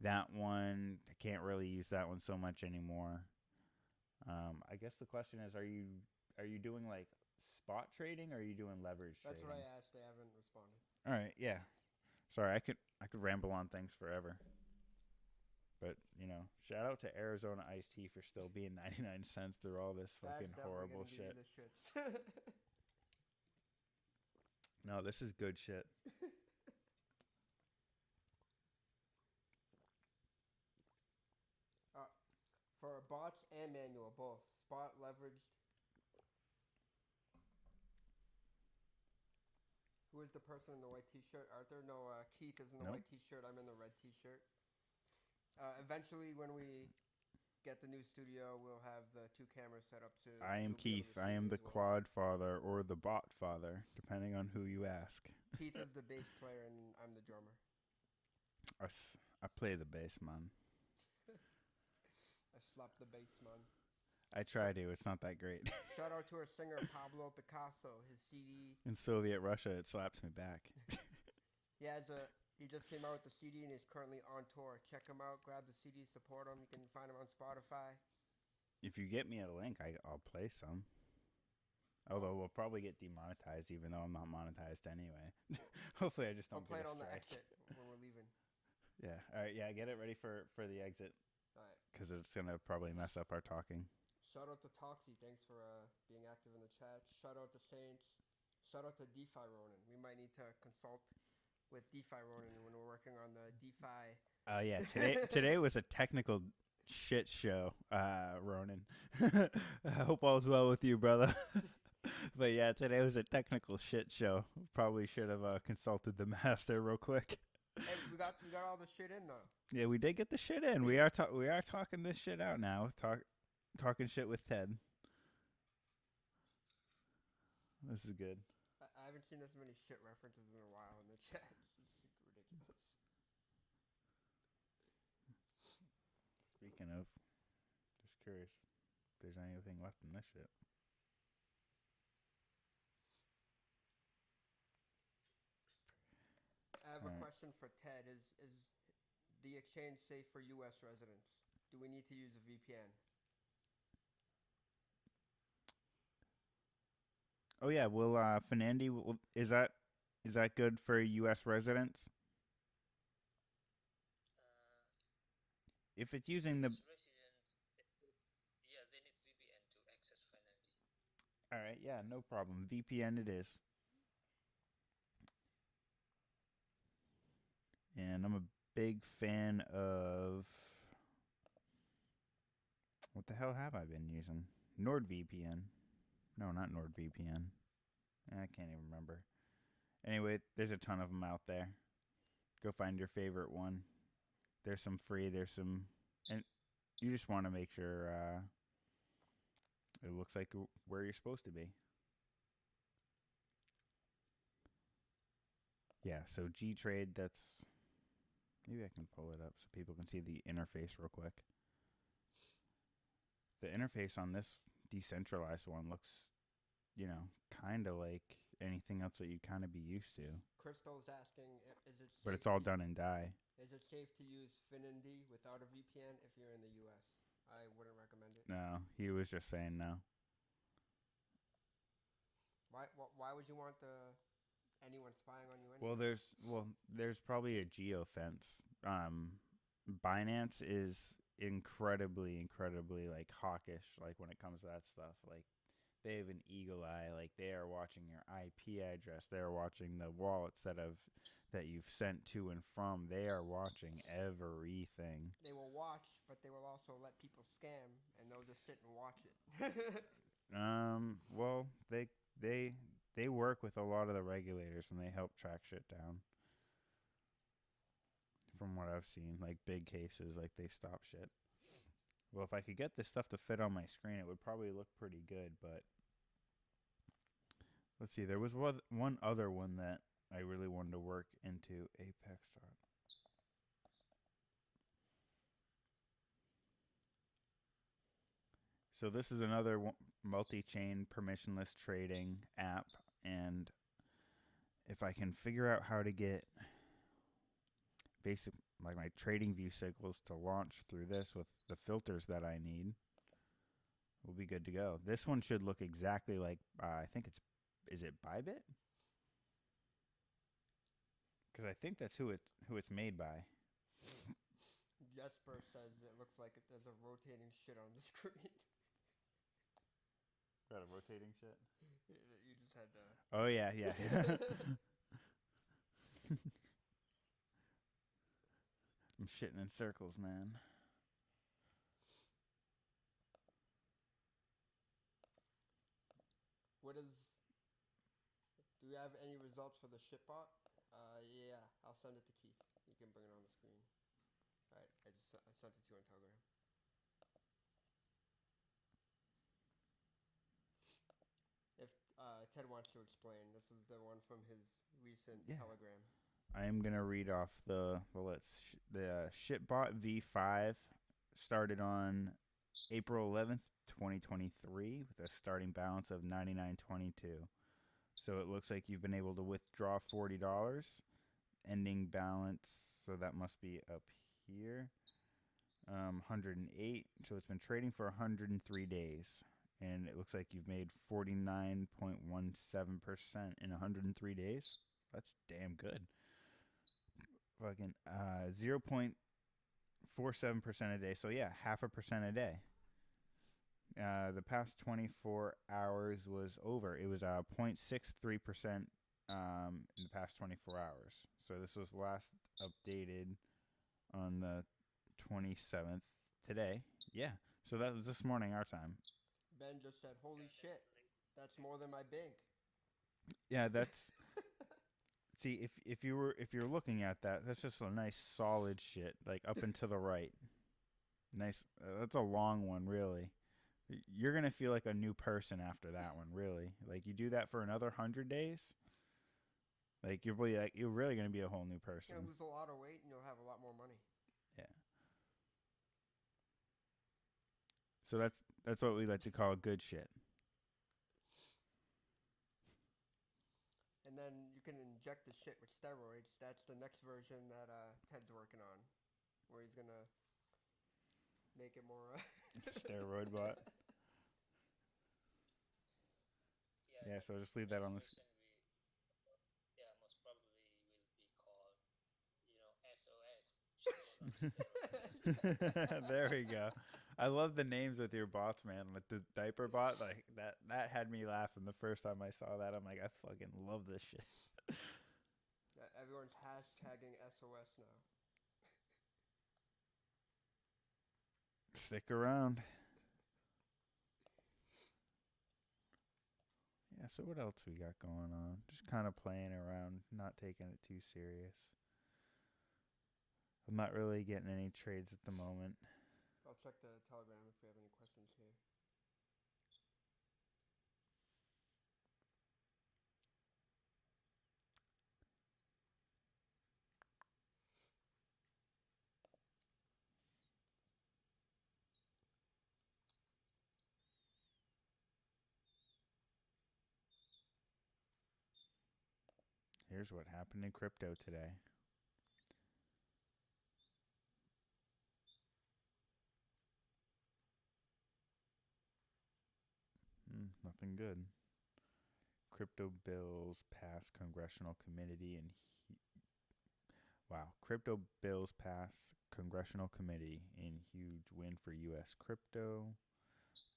That one, I can't really use that one so much anymore. I guess the question is, are you doing like spot trading, or are you doing leverage That's trading? what I asked. They haven't responded. All right, yeah. Sorry, I could ramble on things forever. But, shout out to Arizona Iced Tea for still being 99 cents through all this fucking horrible shit. The shits. No, this is good shit. For bots and manual, both. Spot, leveraged. Who is the person in the white t-shirt? Arthur? No, Keith is in the Nope. white t-shirt. I'm in the red t-shirt. Eventually, when we get the new studio, we'll have the two cameras set up to... I am Keith. I am the quad father or the bot father, depending on who you ask. Keith is the bass player and I'm the drummer. I play the bass, man. I slap the bass, man. I try to. It's not that great. Shout out to our singer, Pablo Picasso. His CD... In Soviet Russia, it slaps me back. He just came out with the CD and he's currently on tour. Check him out. Grab the CD. Support him. You can find him on Spotify. If you get me a link, I'll play some. Although we'll probably get demonetized, even though I'm not monetized anyway. Hopefully, I just don't play get it a on the strike. exit when we're leaving. Yeah. All right. Yeah. Get it ready for the exit. All right. Because it's gonna probably mess up our talking. Shout out to Toxie. Thanks for being active in the chat. Shout out to Saints. Shout out to DeFi Ronin. We might need to consult with DeFi Ronin when we're working on the DeFi. Oh yeah, today was a technical shit show, Ronan. I hope all's well with you, brother. But yeah, today was a technical shit show. Probably should have consulted the master real quick. Hey, we got all the shit in though. Yeah, we did get the shit in. We are talking this shit out now. Talking shit with Ted. This is good. I haven't seen this many shit references in a while in the chat. This is ridiculous. Speaking of, just curious if there's anything left in this shit. I have a question for Ted. Is the exchange safe for U.S. residents? Do we need to use a VPN? Oh yeah, will Fernandy, is that good for U.S. residents? If it's using the resident, yeah, they need VPN to access Finlandia. all right, yeah, no problem. VPN it is. And I'm a big fan of what the hell have I been using? NordVPN. No, not NordVPN. I can't even remember. Anyway, there's a ton of them out there. Go find your favorite one. There's some free. There's some, and you just want to make sure it looks like where you're supposed to be. Yeah. So G-Trade. That's maybe I can pull it up so people can see the interface real quick. The interface on this decentralized one looks, kind of like anything else that you'd kind of be used to. Crystal's asking, is it safe But it's all done in DAI. Is it safe to use Finlandia without a VPN if you're in the U.S.? I wouldn't recommend it. No, he was just saying no. Why would you want anyone spying on you anyway? There's probably a geofence. Binance is incredibly like hawkish, like when it comes to that stuff. Like they have an eagle eye. Like they are watching your IP address. They are watching the wallets that you've sent to and from. They are watching everything. They will watch, but they will also let people scam, and they'll just sit and watch it. Well, they work with a lot of the regulators, and they help track shit down. From what I've seen, like big cases, like they stop shit. Well, if I could get this stuff to fit on my screen, it would probably look pretty good, but let's see. There was one other one that I really wanted to work into. Apex. So this is another multi-chain permissionless trading app, and if I can figure out how to get basic like my trading view signals to launch through this with the filters that I need, we'll be good to go. This one should look exactly like I think is it Bybit? Because I think that's who it's made by. Jesper says it looks like there's a rotating shit on the screen. Got a rotating shit? You just had to. Oh yeah. I'm shitting in circles, man. Do we have any results for the shipbot? Yeah, I'll send it to Keith. You can bring it on the screen. All right, I sent it to you on Telegram. If Ted wants to explain, this is the one from his recent Telegram. I am gonna read off the shipbot V5 started on April 11th, 2023, with a starting balance of $99.22. So it looks like you've been able to withdraw $40. Ending balance, so that must be up here. 108. So it's been trading for 103 days. And it looks like you've made 49.17% in 103 days. That's damn good. Fucking 0.47% a day. So yeah, 0.5% a day. The past 24 hours was over. It was 0.63% in the past 24 hours. So this was last updated on the 27th today. Yeah. So that was this morning our time. Ben just said, "Holy Yeah, shit, that's the latest. that's more than my bank." Yeah, that's see if you're looking at that, that's just a nice solid shit like up and to the right. Nice. That's a long one, really. You're gonna feel like a new person after that one, really. Like you do that for another 100 days, like you're really gonna be a whole new You're gonna person. lose a lot of weight and you'll have a lot more money. Yeah. So that's what we like to call good shit. And then you can inject the shit with steroids. That's the next version that Ted's working on, where he's gonna make it more. Steroid bot. Yeah, Yeah. the So just leave that next on the. version yeah, most probably will be called, SOS, shitload on steroids. There we go. I love the names with your bots, man. Like the diaper bot, like that had me laughing the first time I saw that. I'm like, I fucking love this shit. Everyone's hashtagging SOS now. Stick around. Yeah, so what else we got going on? Just kind of playing around, not taking it too serious. I'm not really getting any trades at the moment. I'll check the Telegram if we have any questions here. Here's what happened in crypto today. Nothing good. Crypto bills pass congressional committee and wow, crypto bills pass congressional committee in huge win for U.S. crypto.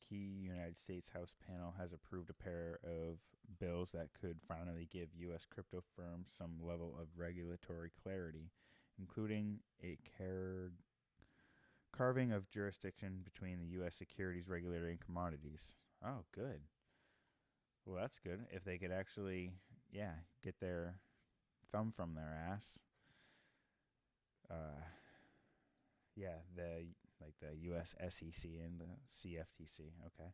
Key United States House panel has approved a pair of bills that could finally give U.S. crypto firms some level of regulatory clarity, including a carving of jurisdiction between the U.S. securities regulator and commodities. Oh, good. Well, that's good. If they could actually, yeah, get their thumb from their ass. Uh, yeah, the U.S. SEC and the CFTC. Okay.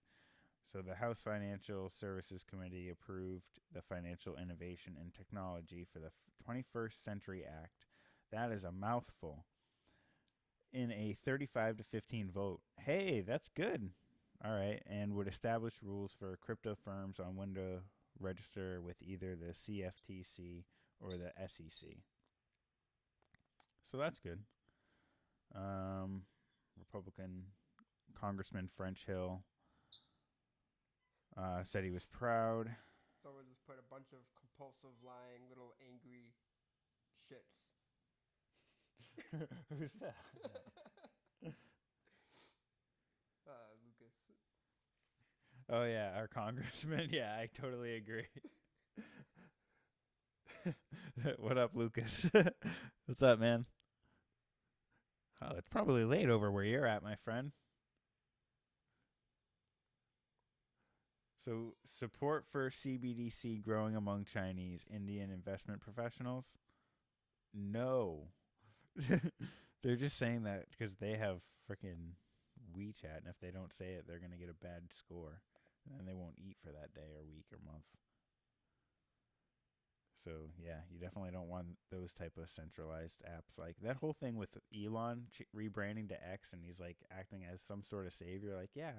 So the House Financial Services Committee approved the Financial Innovation and Technology for the 21st Century Act. That is a mouthful. In a 35 to 15 vote. Hey, that's good. All right, and would establish rules for crypto firms on when to register with either the CFTC or the SEC. So that's good. Republican Congressman French Hill said he was proud. Someone just put a bunch of compulsive lying little angry shits. Who's that? Lucas. Oh yeah, our congressman. Yeah, I totally agree. What up, Lucas? What's up, man? Oh, it's probably late over where you're at, my friend. So, support for CBDC growing among Chinese Indian investment professionals? No. They're just saying that because they have freaking WeChat, and if they don't say it, they're going to get a bad score. And they won't eat for that day or week or month. So, yeah, you definitely don't want those type of centralized apps. Like that whole thing with Elon rebranding to X, and he's like acting as some sort of savior. Like, yeah,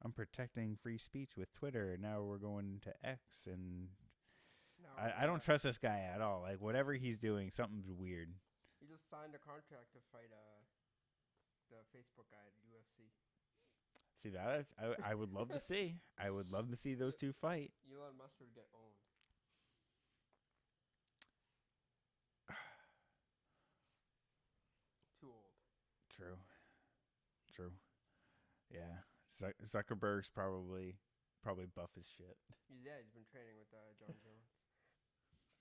I'm protecting free speech with Twitter. Now we're going to X, and I don't trust this guy at all. Like whatever he's doing, something's weird. He just signed a contract to fight the Facebook guy at UFC. See that? I would love to see. I would love to see those two fight. Elon Musk would get owned. Too old. True. True. Yeah. Zuckerberg's probably buff as shit. Yeah, he's been training with John Jones.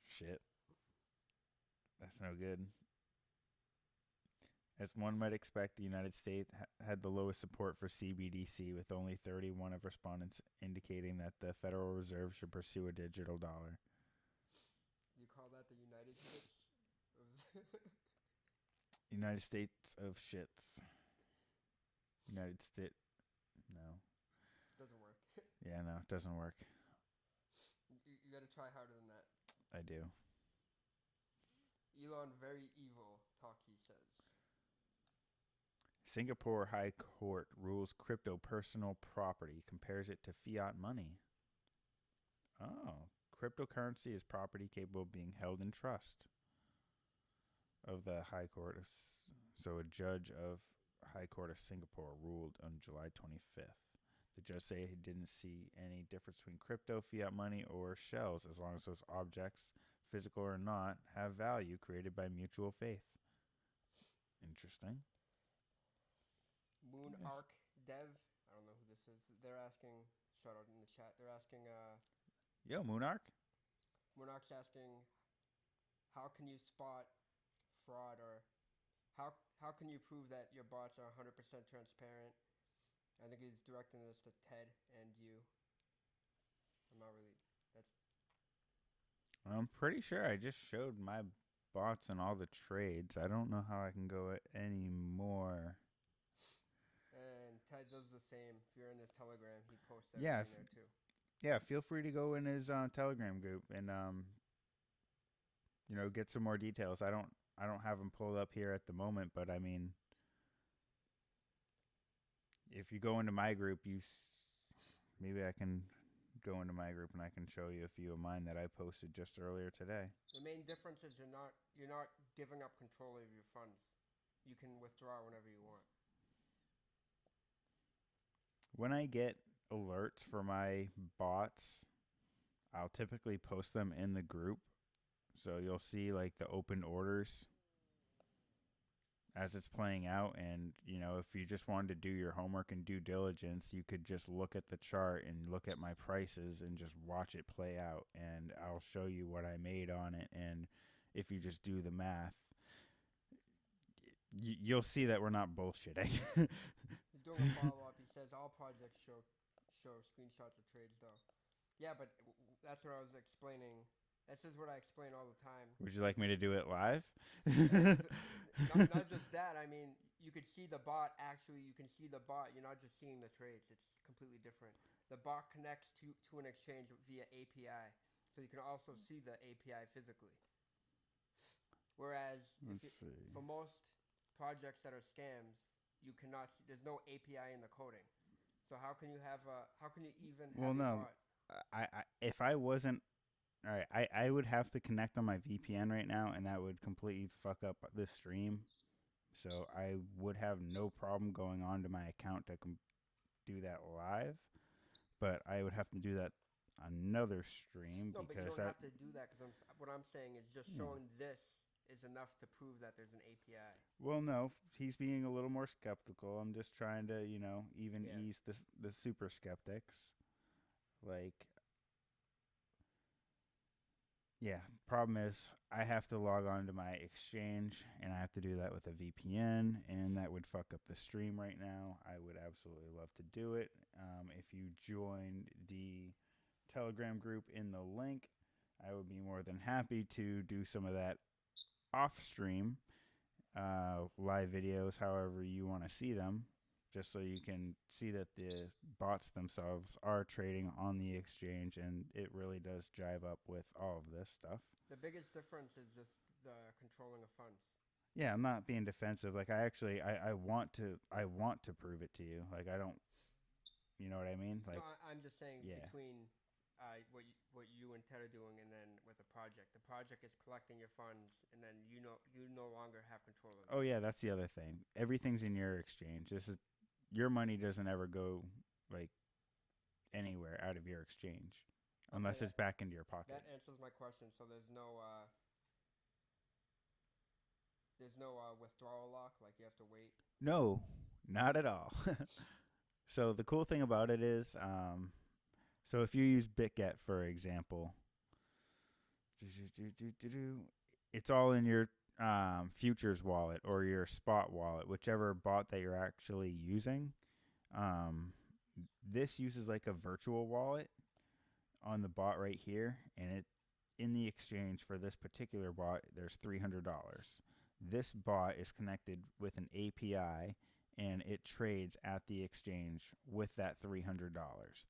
Shit. That's no good. As one might expect, the United States had the lowest support for CBDC, with only 31 of respondents indicating that the Federal Reserve should pursue a digital dollar. You call that the United States? United States of shits. United States. No. Doesn't work. Yeah, no, it doesn't work. You gotta try harder than that. I do. Elon very evil, Talkin says. Singapore High Court rules crypto personal property, compares it to fiat money. Oh, cryptocurrency is property capable of being held in trust of the High Court. So a judge of High Court of Singapore ruled on July 25th. The judge said he didn't see any difference between crypto, fiat money, or shells as long as those objects, physical or not, have value created by mutual faith. Interesting. Moon Yes. Arc Dev. I don't know who this is. They're asking. Shout out in the chat. They're asking. Yo, Moonarch. Moonarch's asking, how can you spot fraud, or how can you prove that your bots are 100% transparent? I think he's directing this to Ted and you. I'm not really. That's. I'm pretty sure I just showed my bots and all the trades. I don't know how I can go any more. And Ted does the same. If you're in his Telegram, he posts Yeah, everything there too. Yeah, feel free to go in his Telegram group and get some more details. I don't have them pulled up here at the moment, but I mean, if you go into my group, maybe I can go into my group and I can show you a few of mine that I posted just earlier today. The main difference is you're not giving up control of your funds. You can withdraw whenever you want. When I get alerts for my bots, I'll typically post them in the group. So you'll see like the open orders as it's playing out. And, if you just wanted to do your homework and due diligence, you could just look at the chart and look at my prices and just watch it play out. And I'll show you what I made on it. And if you just do the math, you'll see that we're not bullshitting. He's doing a follow-up. He says all projects show screenshots of trades, though. Yeah, but that's what I was explaining. This is what I explain all the time. Would you like me to do it live? Not just that. I mean, you could see the bot. Actually, you can see the bot. You're not just seeing the trades. It's completely different. The bot connects to an exchange via API, so you can also see the API physically. Whereas for most projects that are scams, you cannot see. There's no API in the coding. So how can you even have Well, no. bot? If I wasn't, all right, I would have to connect on my VPN right now, and that would completely fuck up the stream. So I would have no problem going on to my account to do that live, but I would have to do that another stream No, because but you don't have to do that, because what I'm saying is just showing this is enough to prove that there's an API. Well, no, he's being a little more skeptical. I'm just trying to, ease the super skeptics. Like, yeah, problem is I have to log on to my exchange, and I have to do that with a VPN, and that would fuck up the stream right now. I would absolutely love to do it. If you join the Telegram group in the link, I would be more than happy to do some of that off stream, live videos, however you want to see them, just so you can see that the bots themselves are trading on the exchange, and it really does jive up with all of this stuff. The biggest difference is just the controlling of funds. Yeah, I'm not being defensive. Like, I want to prove it to you. Like, I don't, you know what I mean? Like, no, I'm just saying between what you and Ted are doing, and then with the project. The project is collecting your funds, and then you no longer have control of it. Oh yeah, that's the other thing. Everything's in your exchange. Your money doesn't ever go like anywhere out of your exchange unless it's back into your pocket. That answers my question. So there's no withdrawal lock, like you have to wait? No, not at all. So the cool thing about it is, so if you use Bitget for example, it's all in your futures wallet or your spot wallet, whichever bot that you're actually using. Um, this uses like a virtual wallet on the bot right here, and it in the exchange for this particular bot, there's $300. This bot is connected with an API and it trades at the exchange with that $300.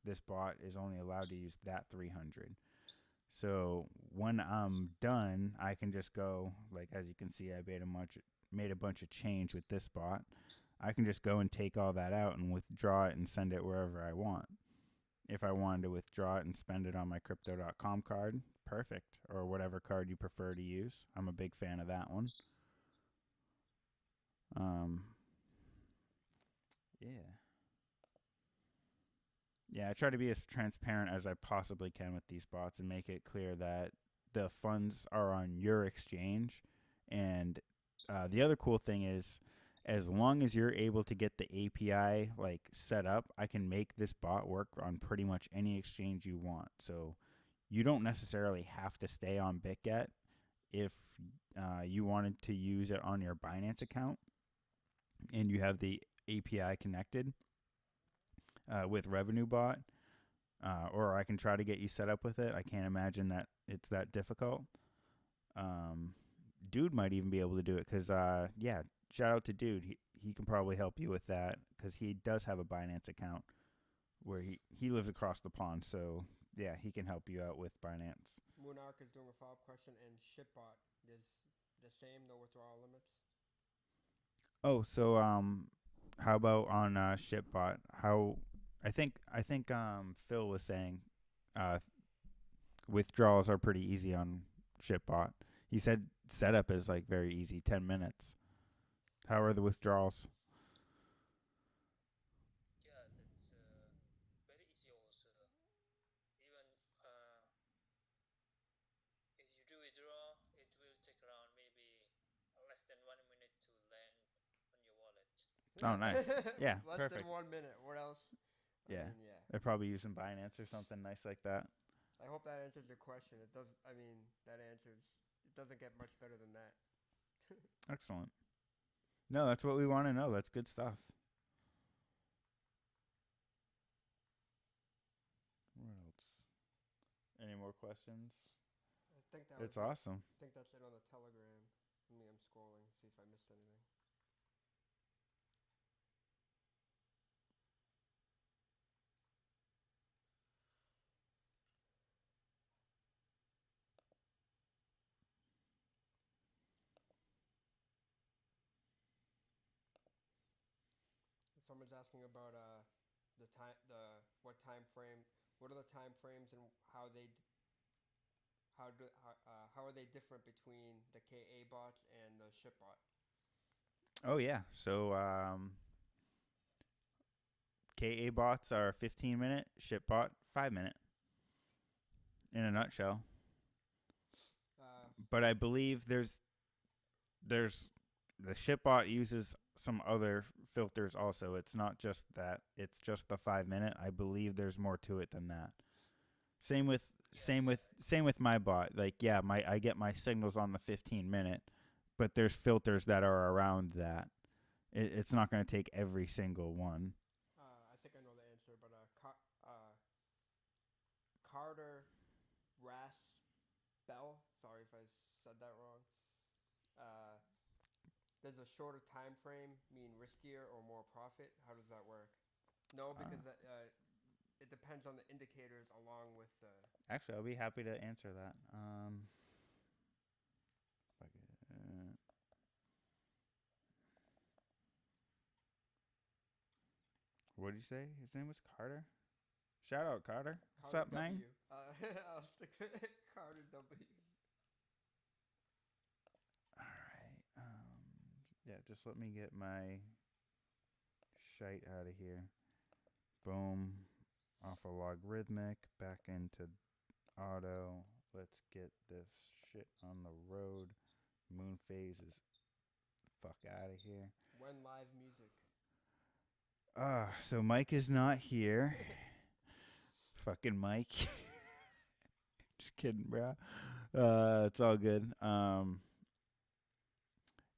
This bot is only allowed to use that 300. So when I'm done, I can just go, like as you can see, I made a bunch of change with this bot. I can just go and take all that out and withdraw it and send it wherever I want. If I wanted to withdraw it and spend it on my crypto.com card, perfect. Or whatever card you prefer to use. I'm a big fan of that one. Um, yeah. Yeah, I try to be as transparent as I possibly can with these bots and make it clear that the funds are on your exchange. And the other cool thing is, as long as you're able to get the API like set up, I can make this bot work on pretty much any exchange you want. So you don't necessarily have to stay on Bitget if you wanted to use it on your Binance account and you have the API connected with Revenuebot, or I can try to get you set up with it. I can't imagine that it's that difficult. Um, Dude might even be able to do it because, yeah, shout out to Dude. He can probably help you with that because he does have a Binance account where he lives across the pond. So, yeah, he can help you out with Binance. Moonark is doing a follow-up question, and Shipbot is the same, no withdrawal limits. Oh, so how about on Shipbot? How I think Phil was saying uh, withdrawals are pretty easy on Shipbot. He said setup is like very easy, 10 minutes. How are the withdrawals? Yeah, that's very easy also. Even if you do withdraw, it will take around maybe less than 1 minute to land on your wallet. Oh, nice. Yeah, Less than perfect. 1 minute. What else? I Yeah, mean, yeah. they're probably using Binance or something nice like that. I hope that answers your question. It does. I mean, that answers. It doesn't get much better than that. Excellent. No, that's what we want to know. That's good stuff. What else? Any more questions? I think that was It's it. awesome. I think that's it on the Telegram. I mean, I'm scrolling, see if I missed anything. Someone's asking about the time, the what time frame, what are the time frames, and how are they different between the KA bots and the ship bot? Oh yeah. So KA bots are 15-minute, Shipbot 5 minute in a nutshell. Uh, But I believe there's the Shipbot uses some other filters also. It's not just that. It's just the 5 minute. I believe there's more to it than that. Same with Yeah, same with yeah, same with my bot. Like yeah, my I get my signals on the 15 minute, but there's filters that are around that. It's not going to take every single one. I think I know the answer, but Carter Bell. Sorry if I said that wrong. Uh, does a shorter time frame mean riskier or more profit? How does that work? No, Uh, because it depends on the indicators along with the. Actually, I'll be happy to answer that. What did you say? His name was Carter. Shout out Carter. What's Carter up, man? W. I'll stick with Carter W. All right. Yeah, just let me get my shite out of here. Boom. Off of logarithmic, back into auto. Let's get this shit on the road. Moon phase is fuck out of here. When live music. So Mike is not here. Fucking Mike. Just kidding, bro. It's all good.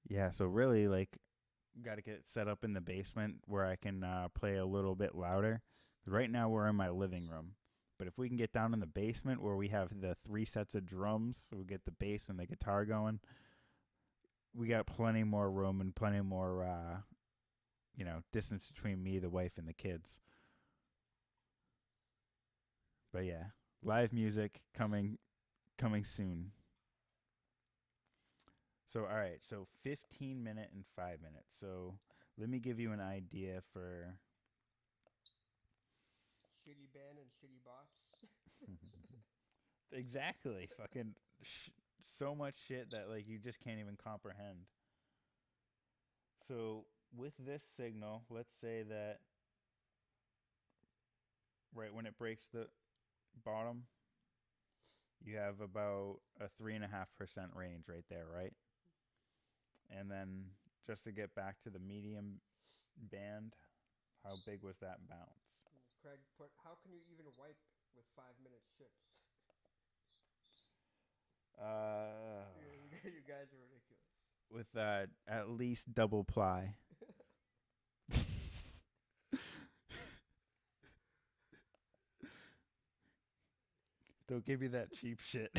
Yeah. So really, like, got to get set up in the basement where I can play a little bit louder. Right now we're in my living room, but if we can get down in the basement where we have the 3 sets of drums, so we get the bass and the guitar going, we got plenty more room and plenty more, distance between me, the wife, and the kids. But yeah, live music coming soon. So all right, so 15 minute and 5 minutes. So let me give you an idea for. Shitty band and shitty bots. Exactly, fucking so much shit that like you just can't even comprehend. So with this signal, let's say that right when it breaks the bottom, you have about a 3.5% range right there, right? And then just to get back to the medium band, how big was that bounce? Craig put, how can you even wipe with 5 minute shits? Uh, You guys are ridiculous. with at least double ply. Don't give me that cheap shit.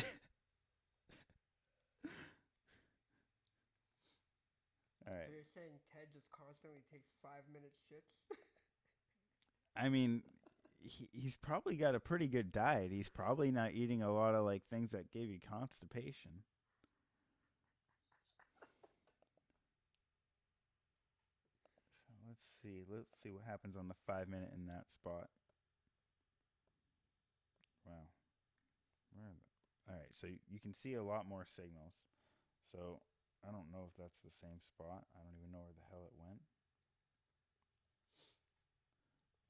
All So right. you're saying Ted just constantly takes 5 minute shits? I mean, he's probably got a pretty good diet. He's probably not eating a lot of like things that give you constipation. So let's see. Let's see what happens on the 5 minute in that spot. Wow. Where are the... All right. So you can see a lot more signals. So I don't know if that's the same spot. I don't even know where the hell it went.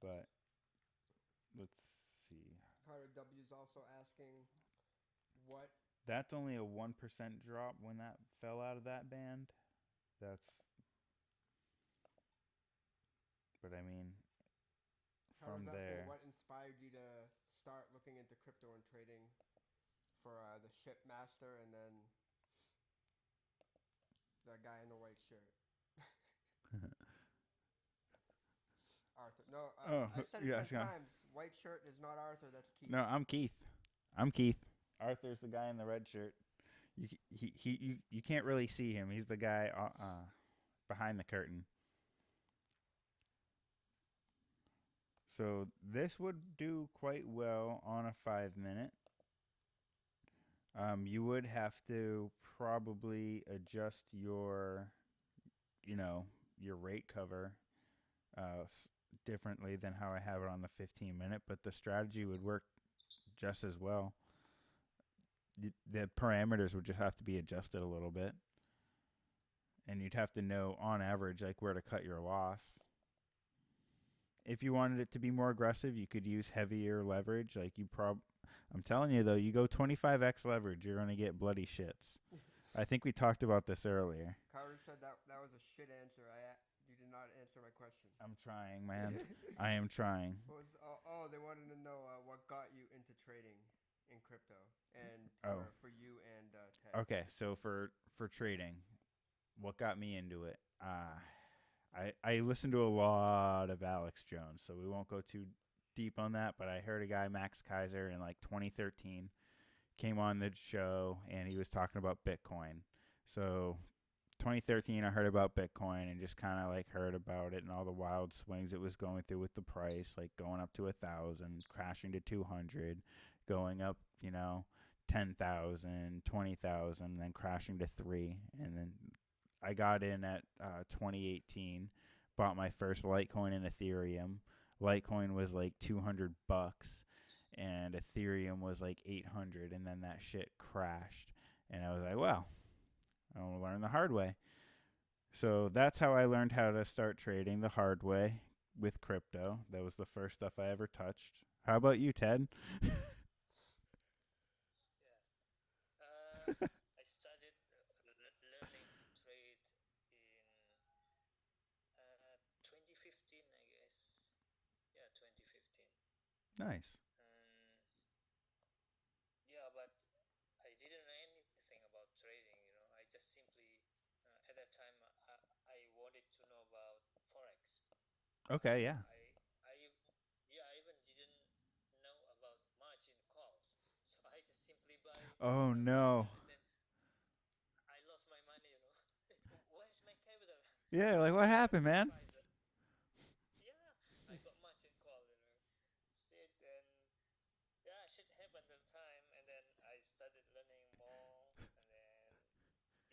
But let's see. Carter W is also asking what. That's only a 1% drop when that fell out of that band. That's, but I mean, Carter's from asking there. what inspired you to start looking into crypto and trading for the ship master and then the guy in the white shirt. Arthur. No, Oh, I said it yeah. 10 times. White shirt is not Arthur. That's Keith. No, I'm Keith. I'm Keith. Arthur's the guy in the red shirt. You can't really see him. He's the guy behind the curtain. So this would do quite well on a 5 minute. You would have to probably adjust your rate cover uh, differently than how I have it on the 15 minute, but the strategy would work just as well. The parameters would just have to be adjusted a little bit, and you'd have to know on average like where to cut your loss. If you wanted it to be more aggressive, you could use heavier leverage. Like I'm telling you though, you go 25x leverage, you're gonna get bloody shits. I think we talked about this earlier. Carter said that was a shit answer. You did not answer my question. I'm trying, man. I am trying. They wanted to know what got you into trading in crypto and Oh, for you and Ted. okay. So for trading, what got me into it? I listened to a lot of Alex Jones, so we won't go too deep on that. But I heard a guy, Max Kaiser, in like 2013, came on the show and he was talking about Bitcoin. So 2013, I heard about Bitcoin and just kind of like heard about it and all the wild swings it was going through with the price, like going up to 1,000, crashing to 200, going up, 10,000, 20,000, then crashing to 3, and then I got in at 2018, bought my first Litecoin in Ethereum. Litecoin was like $200 and Ethereum was like 800, and then that shit crashed. And I was like, well, I want to learn the hard way. So that's how I learned how to start trading the hard way with crypto. That was the first stuff I ever touched. How about you, Ted? Yeah. I started learning to trade in 2015, I guess. Nice. And yeah, but I didn't know anything about trading. I just simply at that time I wanted to know about forex. Okay, yeah. Yeah, I even didn't know about margin calls. So I just simply buy Oh some no. option and then I lost my money. Where's my capital? Yeah, like what Why happened, the man? price? Yeah, I got margin call. Shit, and yeah, shit happened at the time, and then I started learning more, and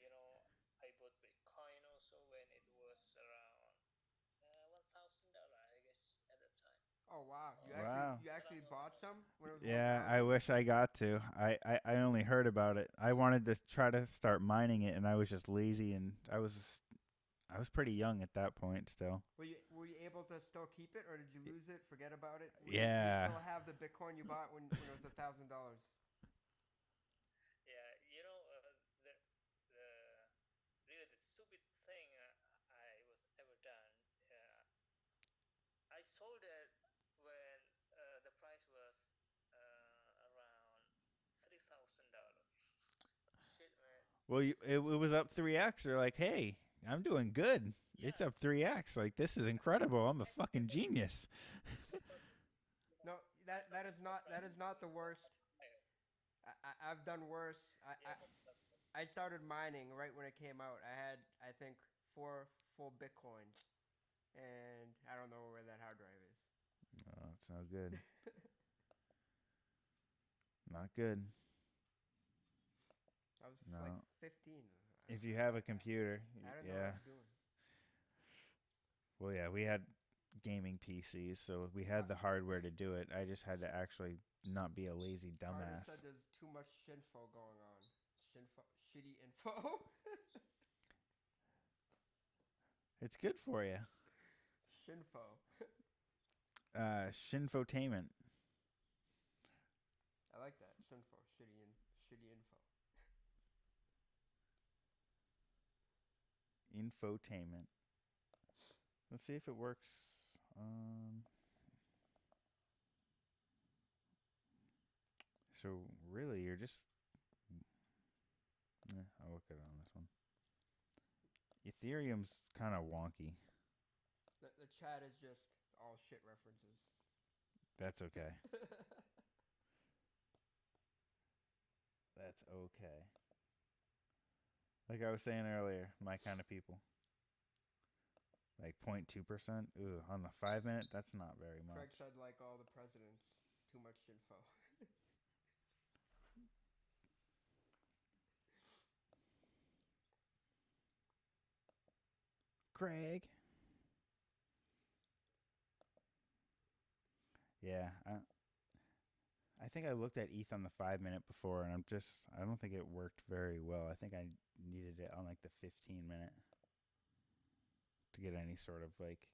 then I bought Bitcoin also when it was around $1,000, I guess, at that time. Oh wow, you Or actually Wow. you actually around bought 1,000. some when it was Yeah, I 1,000? wish I got to. I only heard about it. I wanted to try to start mining it, and I was just lazy, and I was pretty young at that point still. Were you able to still keep it, or did you lose it? Forget about it. Do you Yeah. still have the Bitcoin you bought when it was $1,000? Yeah, the really the stupid thing I was ever done. I sold it when the price was around $3,000. Shit, man. Well, it was up 3x. They're like, hey, I'm doing good. Yeah, It's up 3x. Like, this is incredible. I'm a fucking genius. I thought No, I thought the that price is is not the going worst. much higher. I've done worse. Yeah, but I started mining right when it came out. I had, I think, 4 full Bitcoins, and I don't know where that hard drive Oh, it's not good. is. Not good. I was like No. 15. If you have a I, computer, I didn't know what I yeah. was doing. Well, yeah, we had gaming PCs, so we had the hardware to do it. I just had to actually not be a lazy Carter said dumbass. there's too much shinfo going on. Shinfo, shitty info. It's good for you. Shinfo. Shinfotainment. I like that. Shinfo. Shitty info. Infotainment. Let's see if it works. So really, you're just. I'll look at it on this one. Ethereum's kind of wonky. The chat is just all shit references. That's okay. That's okay. Like I was saying earlier, my kind of people. Like 0.2%. Ooh, on the 5 minute, that's not very Craig much. said like all the presidents. Too much info. Craig. Yeah, I think I looked at ETH on the 5 minute before, and I don't think it worked very well. I think I needed it on like the 15 minute to get any sort of like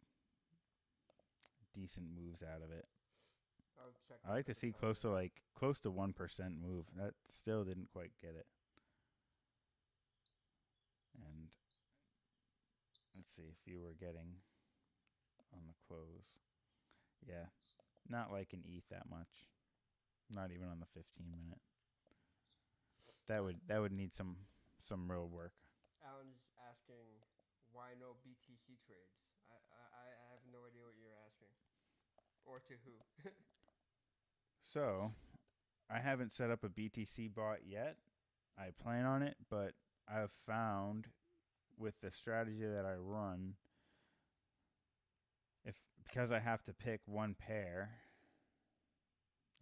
decent moves out of it. I'll check I that like for to the see timer. close to 1% move. That still didn't quite get it. And let's see if you were getting on the close. Yeah, not like an ETH that much. Not even on the 15 minute. That would need some real work. Alan's asking why no BTC trades. I have no idea what you're asking, or to who. So I haven't set up a BTC bot yet. I plan on it, but I've found with the strategy that I run, if because I have to pick one pair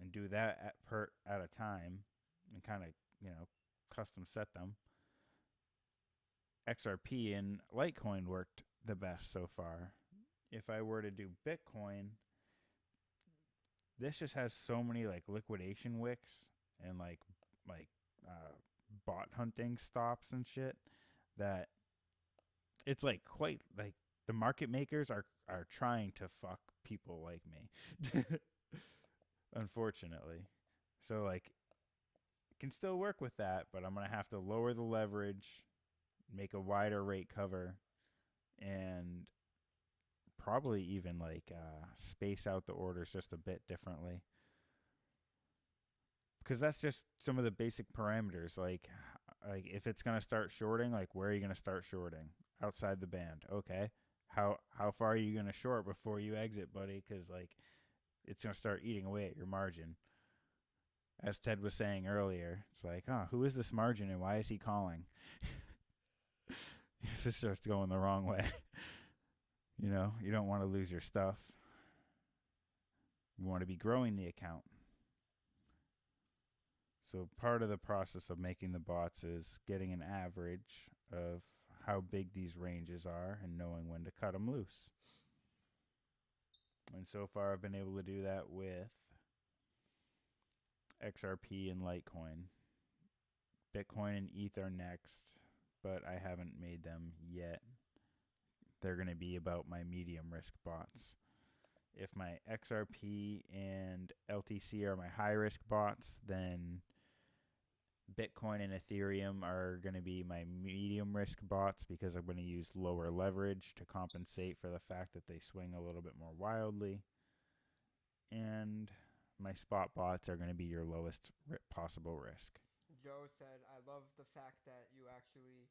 and do that at a time and kind of custom set them. XRP and Litecoin worked the best so far. If I were to do Bitcoin, this just has so many like liquidation wicks and like uh, bot hunting stops and shit that it's like quite like the market makers are trying to fuck people like me. Unfortunately. So like can still work with that, but I'm going to have to lower the leverage, make a wider rate cover, and probably even like space out the orders just a bit differently. because that's just some of the basic parameters. Like if it's gonna start shorting, like where are you gonna start shorting? Outside the band, okay. How far are you gonna short before you exit, buddy? Because like it's gonna start eating away at your margin. As Ted was saying earlier, it's like, oh, who is this margin and why is he calling? If it starts going the wrong way, you don't want to lose your stuff. You want to be growing the account. So part of the process of making the bots is getting an average of how big these ranges are and knowing when to cut them loose. And so far, I've been able to do that with XRP and Litecoin. Bitcoin and ETH are next, but I haven't made them yet. They're going to be about my medium risk bots. If my XRP and LTC are my high risk bots, then Bitcoin and Ethereum are going to be my medium risk bots because I'm going to use lower leverage to compensate for the fact that they swing a little bit more wildly. And my spot bots are going to be your lowest possible risk. Joe said, I love the fact that you actually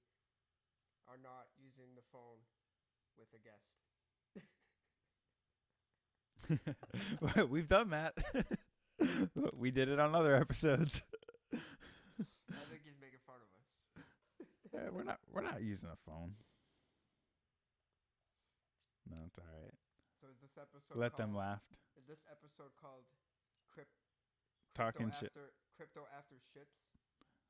are not using the phone with a guest. We've done that. We did it on other episodes. I think he's making fun of us. Yeah, we're not using a phone. No, it's all right. So is this episode Let called, them laugh. Is this episode called Talking shit. Crypto after shits?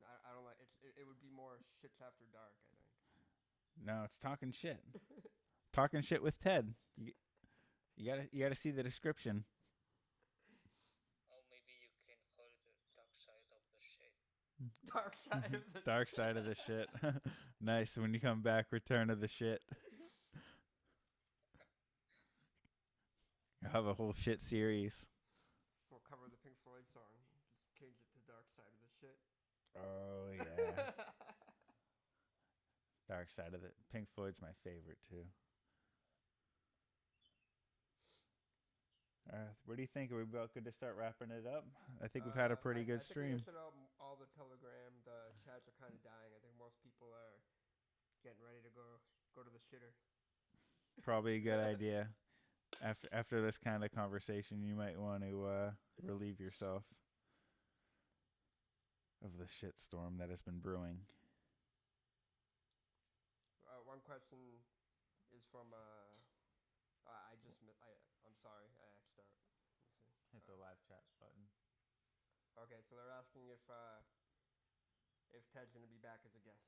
I don't like it would be more shits after dark, I think. No, it's talking shit. Talking shit with Ted. You gotta see the description. Or maybe you can call it the dark side of the shit. Dark side of the Dark side of the shit. Nice. When you come back, return of the shit. I'll have a whole shit series. We'll cover the Pink Floyd song. Just change it to Dark Side of the Shit. Oh yeah. Dark side of the Pink Floyd's my favorite too. What do you think? Are we about good to start wrapping it up? I think we've had a pretty good stream. I think we answered all the Telegram. The chats are kind of dying. I think most people are getting ready to go to the shitter. Probably a good idea. After this kind of conversation, you might want to relieve yourself of the shitstorm that has been brewing. One question is from I'm sorry, I axed out. Let me see. Hit the live chat button. Okay, so they're asking if Ted's gonna be back as a guest.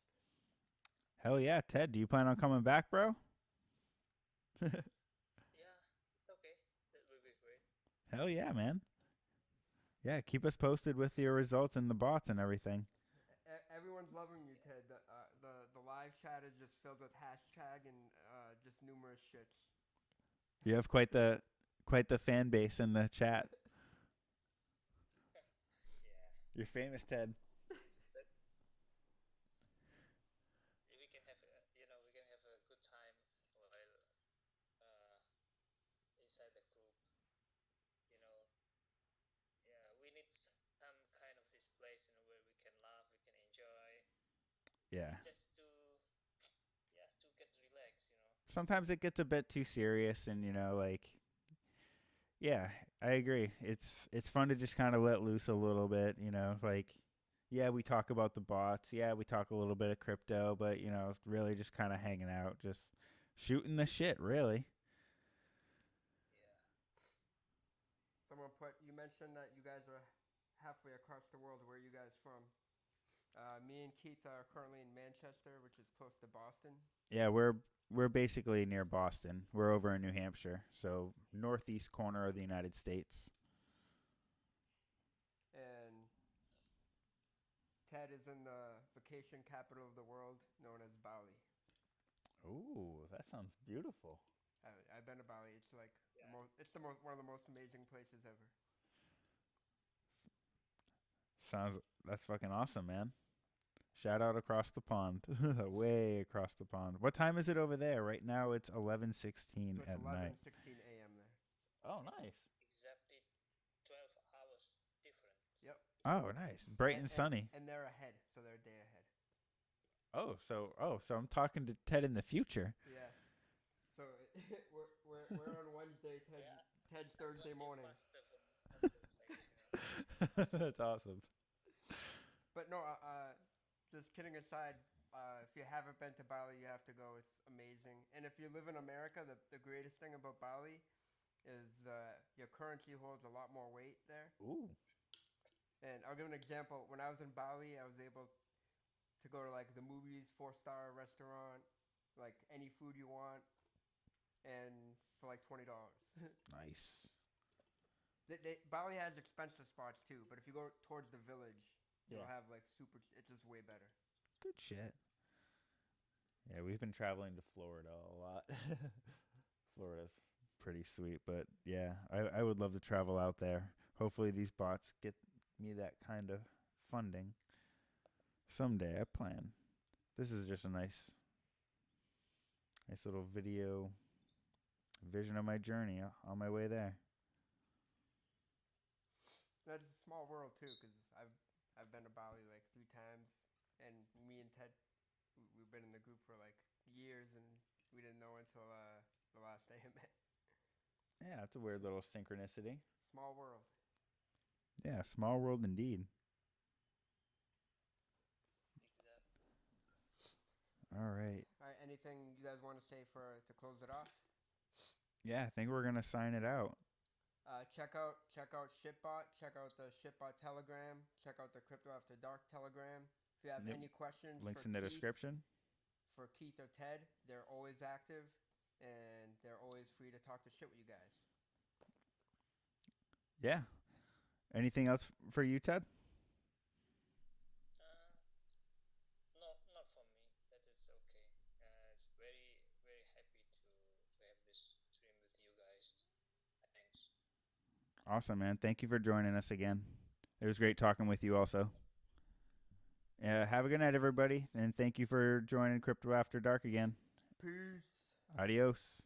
Hell yeah, Ted. Do you plan on coming back, bro? Yeah, okay. That would be great. Hell yeah, man. Yeah, keep us posted with your results and the bots and everything. Everyone's loving you, Ted. The live chat is just filled with hashtag and just numerous shits. You have quite the fan base in the chat. Yeah. You're famous, Ted. We can have we can have a good time while inside the group. Yeah, we need some kind of this place where we can laugh, we can enjoy. Yeah. Just to get relaxed. Sometimes it gets a bit too serious, and yeah, I agree. It's fun to just kind of let loose a little bit, yeah, we talk about the bots, yeah, we talk a little bit of crypto, but really just kind of hanging out, just shooting the shit, really. Yeah. Someone you mentioned that you guys are halfway across the world. Where are you guys from? Me and Keith are currently in Manchester, which is close to Boston. Yeah, we're basically near Boston. We're over in New Hampshire, so northeast corner of the United States. And Ted is in the vacation capital of the world, known as Bali. Ooh, that sounds beautiful. I've been to Bali. It's like one of the most amazing places ever. That's fucking awesome, man. Shout out across the pond. Way across the pond. What time is it over there? Right now it's 11:16 at night. 11:16 a.m. there. Oh, nice. Exactly 12 hours different. Yep. Oh, nice. Bright and sunny. And they're ahead, so they're a day ahead. So I'm talking to Ted in the future. Yeah. So we're on Wednesday. Ted's Thursday morning. Faster from the place. That's awesome. But no, just kidding aside, if you haven't been to Bali, you have to go. It's amazing. And if you live in America, the greatest thing about Bali is your currency holds a lot more weight there. Ooh. And I'll give an example. When I was in Bali, I was able to go to like the movies, 4-star restaurant, like any food you want, and for like $20. Nice. Bali has expensive spots too, but if you go towards the village, Yeah. you'll have like super. It's just way better. Good shit. Yeah, we've been traveling to Florida a lot. Florida's pretty sweet, but yeah, I would love to travel out there. Hopefully these bots get me that kind of funding. Someday I plan. This is just a nice little video vision of my journey on my way there. That's a small world too, because I've been to Bali like 3 times, and me and Ted, we've been in the group for like years, and we didn't know until the last day I met. Yeah, it's a weird little synchronicity. Small world. Yeah, small world indeed. Exactly. All right. All right. Anything you guys want to say to close it off? Yeah, I think we're gonna sign it out. Check out Shitbot. Check out the Shitbot Telegram. Check out the Crypto After Dark Telegram. If you have Yep. any questions, Links for in the Keith, description. for Keith or Ted, they're always active, and they're always free to talk to shit with you guys. Yeah. Anything else for you, Ted? No, not for me. That is okay. It's very, very happy to have this stream with you guys. Thanks. Awesome, man. Thank you for joining us again. It was great talking with you also. Have a good night, everybody, and thank you for joining Crypto After Dark again. Peace. Adios.